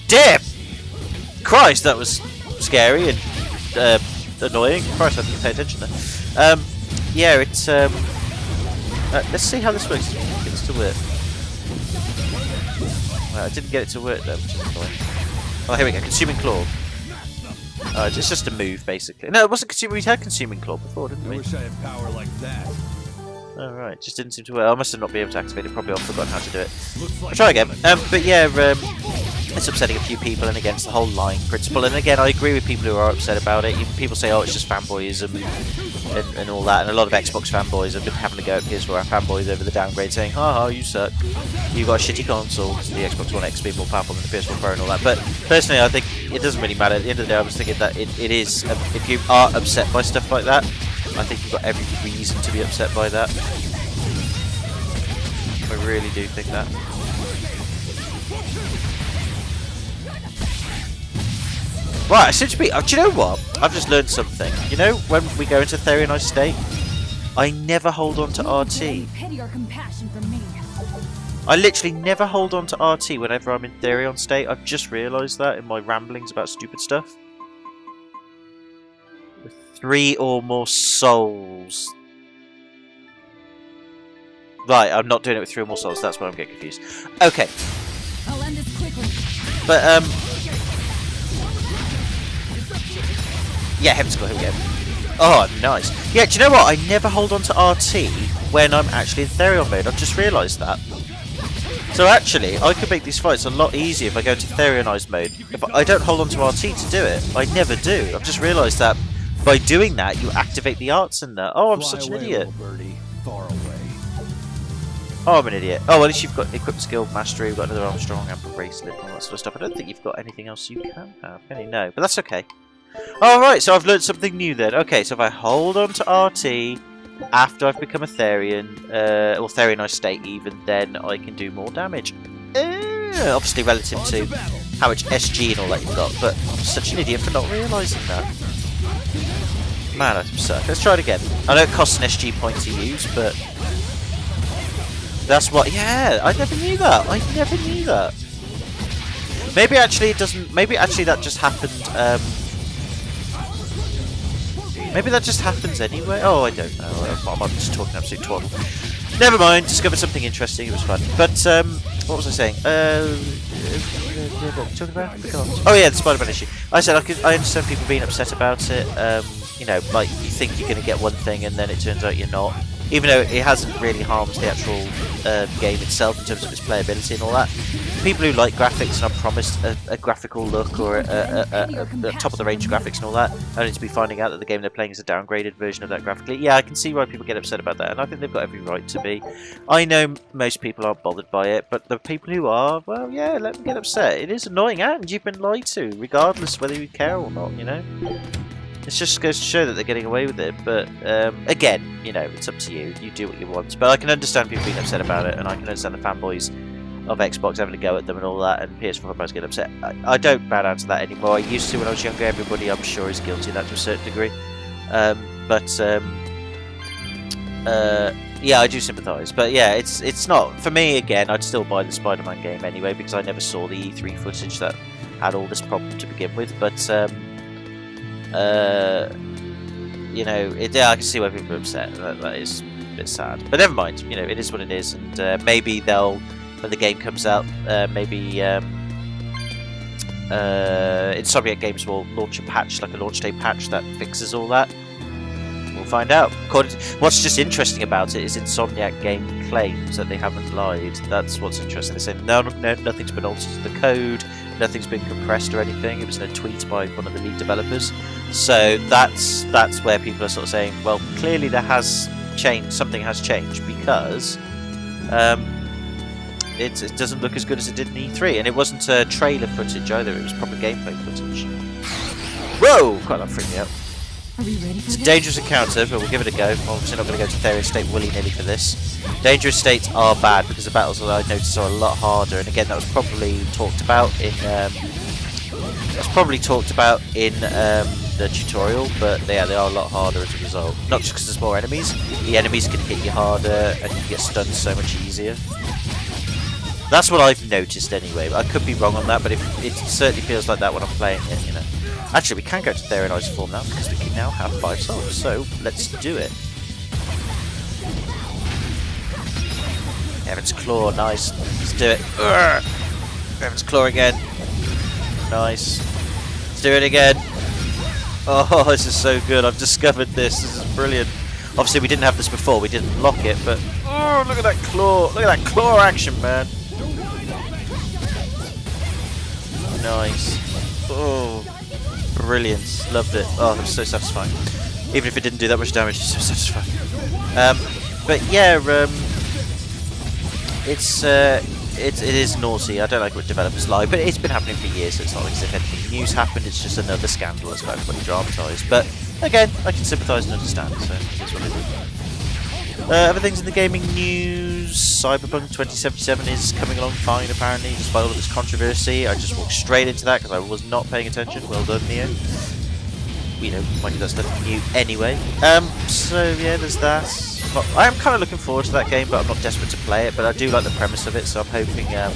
Damn! Christ, that was scary and annoying. Christ, I didn't pay attention there. Yeah, it's let's see how this works. Get this to work. Well, I didn't get it to work though, which is annoying. Oh, here we go. Consuming Claw. It's just a move, basically. No, it wasn't consuming. We had Consuming Claw before, didn't we? I wish I had power like that. Oh, right. Just didn't seem to work. I must have not been able to activate it properly. I've forgotten how to do it. I'll try again. But yeah, it's upsetting a few people, and against the whole lying principle. And again, I agree with people who are upset about it. People say, oh, it's just fanboyism and all that. And a lot of Xbox fanboys have been having a go at PS4 fanboys over the downgrade, saying, haha, you suck. You got a shitty console, because the Xbox One X being more powerful than the PS4 Pro and all that. But personally, I think it doesn't really matter. At the end of the day, I was thinking that it is, if you are upset by stuff like that, I think you've got every reason to be upset by that. I really do think that. Right, I seem to be... do you know what? I've just learned something. You know, when we go into Therianized state, I never hold on to RT. Pity or compassion for me. I literally never hold on to RT whenever I'm in Therion state. I've just realised that in my ramblings about stupid stuff. With 3 or more souls. Right, I'm not doing it with 3 or more souls. That's where I'm getting confused. Okay. I'll end this quickly. But, yeah, Heaven's Call, here we go. Oh, nice. Yeah, do you know what? I never hold on to RT when I'm actually in Therion mode. I've just realised that. So actually, I could make these fights a lot easier if I go to Therionized mode. If I don't hold on to RT to do it, I never do. I've just realised that by doing that, you activate the arts in there. Oh, I'm such an idiot. Birdie, far away. Oh, I'm an idiot. Oh, well, at least you've got Equipped Skill Mastery, you've got another Armstrong, Amber Bracelet, and all that sort of stuff. I don't think you've got anything else you can have, can you? No, but that's okay. Alright, so I've learned something new then. Okay, so if I hold on to RT after I've become a Therion, or Therionized state even, then I can do more damage. Obviously relative to how much SG and all that you've got, but I'm such an idiot for not realising that. Man, I suck. Let's try it again. I know it costs an SG point to use, but... that's what... yeah, I never knew that. I never knew that. Maybe actually it doesn't... maybe actually that just happened... maybe that just happens anyway. Oh, I don't know. I'm just talking absolute twaddle. Never mind. Discovered something interesting. It was fun. But what was I saying? What were we talking about? Oh yeah, the Spider-Man issue. I said I understand people being upset about it. You know, like you think you're going to get one thing and then it turns out you're not. Even though it hasn't really harmed the actual game itself in terms of its playability and all that. People who like graphics and are promised a graphical look or a top-of-the-range graphics and all that, only to be finding out that the game they're playing is a downgraded version of that graphically. Yeah, I can see why people get upset about that, and I think they've got every right to be. I know most people aren't bothered by it, but the people who are, well, yeah, let them get upset. It is annoying, and you've been lied to, regardless whether you care or not, you know? It just goes to show that they're getting away with it, but again, you know, it's up to you. You do what you want. But I can understand people being upset about it, and I can understand the fanboys of Xbox having a go at them and all that, and PS4 fanboys get upset. I don't bow down to that anymore. I used to when I was younger. Everybody, I'm sure, is guilty of that to a certain degree. Yeah, I do sympathise. But yeah, it's not... for me, again, I'd still buy the Spider-Man game anyway, because I never saw the E3 footage that had all this problem to begin with. But... you know, yeah, I can see why people are upset. That is a bit sad, but never mind. You know, it is what it is, and maybe they'll, when the game comes out, maybe Insomniac Games will launch a patch, like a launch day patch that fixes all that. We'll find out. What's just interesting about it is Insomniac Game claims that they haven't lied. That's what's interesting. They say nothing's been altered to the code, nothing's been compressed or anything. It was in a tweet by one of the lead developers. So that's where people are sort of saying, well, clearly there has changed. Something has changed because it doesn't look as good as it did in E3, and it wasn't trailer footage either. It was proper gameplay footage. Whoa! God, that freaked me out. Are we ready for It's a this? dangerous encounter, but we'll give it a go. I'm obviously not going to go to Therian State willy-nilly for this. Dangerous states are bad because the battles that I noticed are a lot harder, and again, that was probably talked about in the tutorial, but they are a lot harder as a result. Not just because there's more enemies. The enemies can hit you harder, and you get stunned so much easier. That's what I've noticed anyway. I could be wrong on that, but it certainly feels like that when I'm playing it, you know. Actually, we can go to Therian Isoform now because we can now have 5 souls. So let's do it. Evan's Claw, nice. Let's do it. Urgh! Evan's Claw again. Nice. Let's do it again. Oh, this is so good. I've discovered this. This is brilliant. Obviously, we didn't have this before. We didn't lock it, but oh, look at that claw! Look at that claw action, man. Nice. Oh. Brilliant, loved it. Oh, that was so satisfying. Even if it didn't do that much damage, it's so satisfying. But yeah, it is naughty. I don't like what developers lie, but it's been happening for years, so it's not like as if anything new's happened. It's just another scandal that's got everybody dramatised. But again, I can sympathise and understand, so that's what it is. Other things in the gaming news, Cyberpunk 2077 is coming along fine apparently, despite all of this controversy. I just walked straight into that because I was not paying attention. Well done, Neo. You know, mind you, that's nothing new anyway. So yeah, there's that. I am kind of looking forward to that game, but I'm not desperate to play it. But I do like the premise of it, so I'm hoping that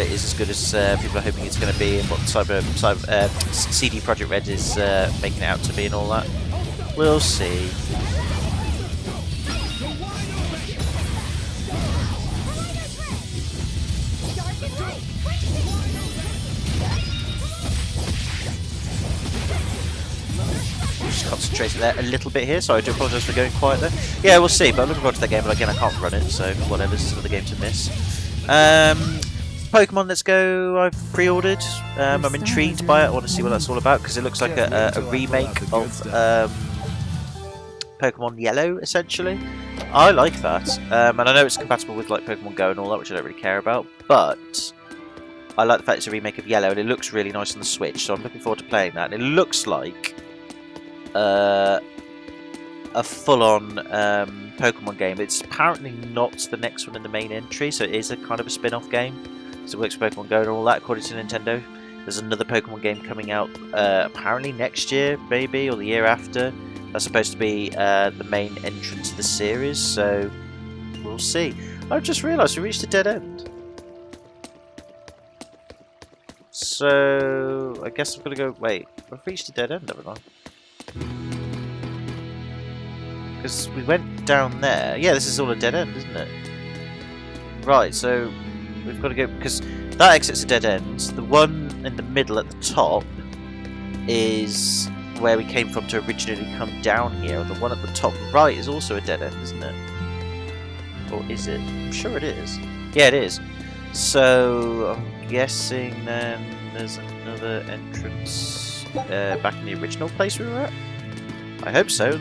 it is as good as people are hoping it's going to be, and what CD Projekt Red is making it out to be, and all that. We'll see. Just concentrating there a little bit here, so I do apologise for going quiet there. Yeah, we'll see, but I'm looking forward to that game, but again I can't run it, so whatever, this is another game to miss. Pokemon Let's Go I've pre-ordered. I'm intrigued by it. I want to see what that's all about, because it looks like a remake of Pokemon Yellow, essentially. I like that, and I know it's compatible with like Pokemon Go and all that, which I don't really care about, but I like the fact it's a remake of Yellow, and it looks really nice on the Switch, so I'm looking forward to playing that. And it looks like a full-on Pokemon game. It's apparently not the next one in the main entry, so it is a kind of a spin-off game. So it works with Pokemon Go and all that, according to Nintendo. There's another Pokemon game coming out apparently next year, maybe, or the year after. That's supposed to be the main entrance to the series, so we'll see. I've just realised we reached a dead end. So I guess I'm going to go... Wait, I've reached a dead end, haven't I? Because we went down there. Yeah, this is all a dead end, isn't it? Right, so we've got to go... Because that exit's a dead end. The one in the middle at the top is where we came from to originally come down here. And the one at the top right is also a dead end, isn't it? Or is it? I'm sure it is. Yeah, it is. So I'm guessing then there's another entrance back in the original place we were at? I hope so.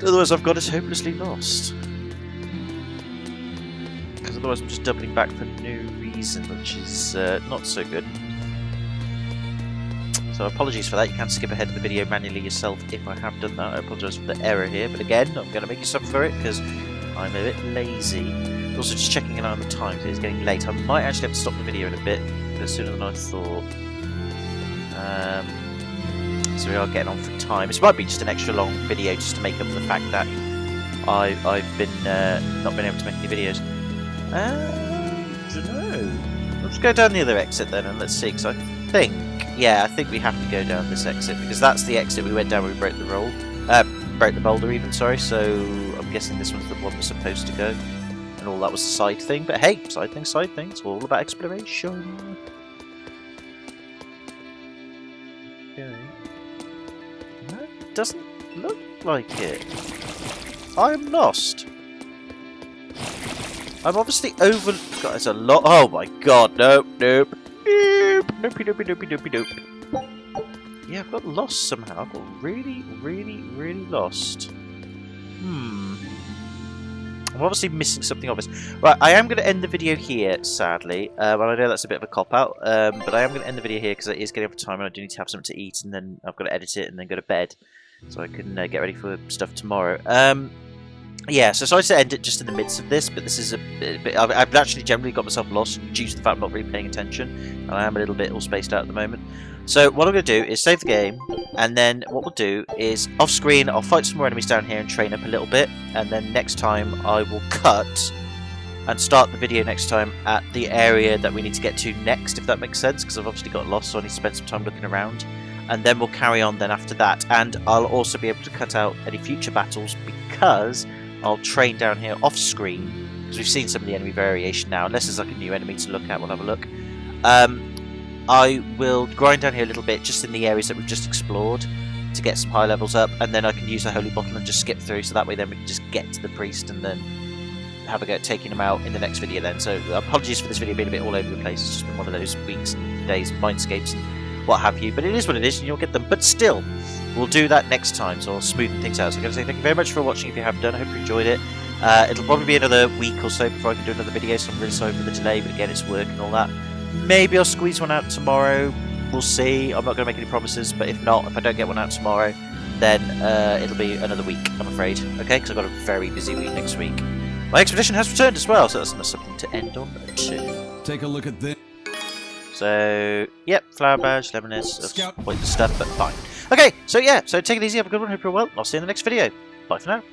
Otherwise I've got us hopelessly lost. Because otherwise I'm just doubling back for no reason, which is not so good. So apologies for that. You can skip ahead of the video manually yourself if I have done that. I apologise for the error here. But again, I'm going to make you suffer for it because I'm a bit lazy. Also just checking an eye on the time because it's getting late. I might actually have to stop the video in a bit sooner than I thought. So we are getting on for time. This might be just an extra long video just to make up for the fact that I've been not been able to make any videos. I don't know. Let's go down the other exit then and let's see, because I think we have to go down this exit because that's the exit we went down when we broke the roll. Broke the boulder even, sorry, so I'm guessing this one's the one we're supposed to go. And all that was a side thing, but hey, side things, it's all about exploration. Okay. No, it doesn't look like it. I'm lost. I'm obviously over... God, there's a lot... Oh my god, nope, nope. Nope, nope, nope, nope, nope, nope. Yeah, I've got lost somehow. I've got really, really, really lost. I'm obviously missing something obvious. Right, I am going to end the video here, sadly. Well, I know that's a bit of a cop-out, but I am going to end the video here because it is getting up for time and I do need to have something to eat, and then I've got to edit it and then go to bed so I can get ready for stuff tomorrow. Yeah, so sorry to end it just in the midst of this, but this is a bit... I've actually generally got myself lost due to the fact I'm not really paying attention, and I am a little bit all spaced out at the moment. So what I'm going to do is save the game, and then what we'll do is, off screen, I'll fight some more enemies down here and train up a little bit, and then next time I will cut and start the video next time at the area that we need to get to next, if that makes sense, because I've obviously got lost, so I need to spend some time looking around. And then we'll carry on then after that, and I'll also be able to cut out any future battles, because I'll train down here off screen, because we've seen some of the enemy variation now. Unless there's like a new enemy to look at, we'll have a look. I will grind down here a little bit just in the areas that we've just explored to get some high levels up, and then I can use the holy bottle and just skip through, so that way then we can just get to the priest and then have a go at taking him out in the next video then. So apologies for this video being a bit all over the place. It's just been one of those weeks and days of mindscapes and what have you, but it is what it is and you'll get them. But still, we'll do that next time, so I'll smoothen things out. So I'm going to say thank you very much for watching if you have done. I hope you enjoyed it. It'll probably be another week or so before I can do another video, so I'm really sorry for the delay, but again, it's work and all that. Maybe I'll squeeze one out tomorrow. We'll see. I'm not going to make any promises, but if not, if I don't get one out tomorrow, then it'll be another week, I'm afraid. Okay, because I've got a very busy week next week. My expedition has returned as well, so that's something to end on too. Take a look at this. So, yep, flower badge, lemonade, pointless stuff, but fine. Okay, so yeah, so take it easy, have a good one, hope you're well, I'll see you in the next video. Bye for now.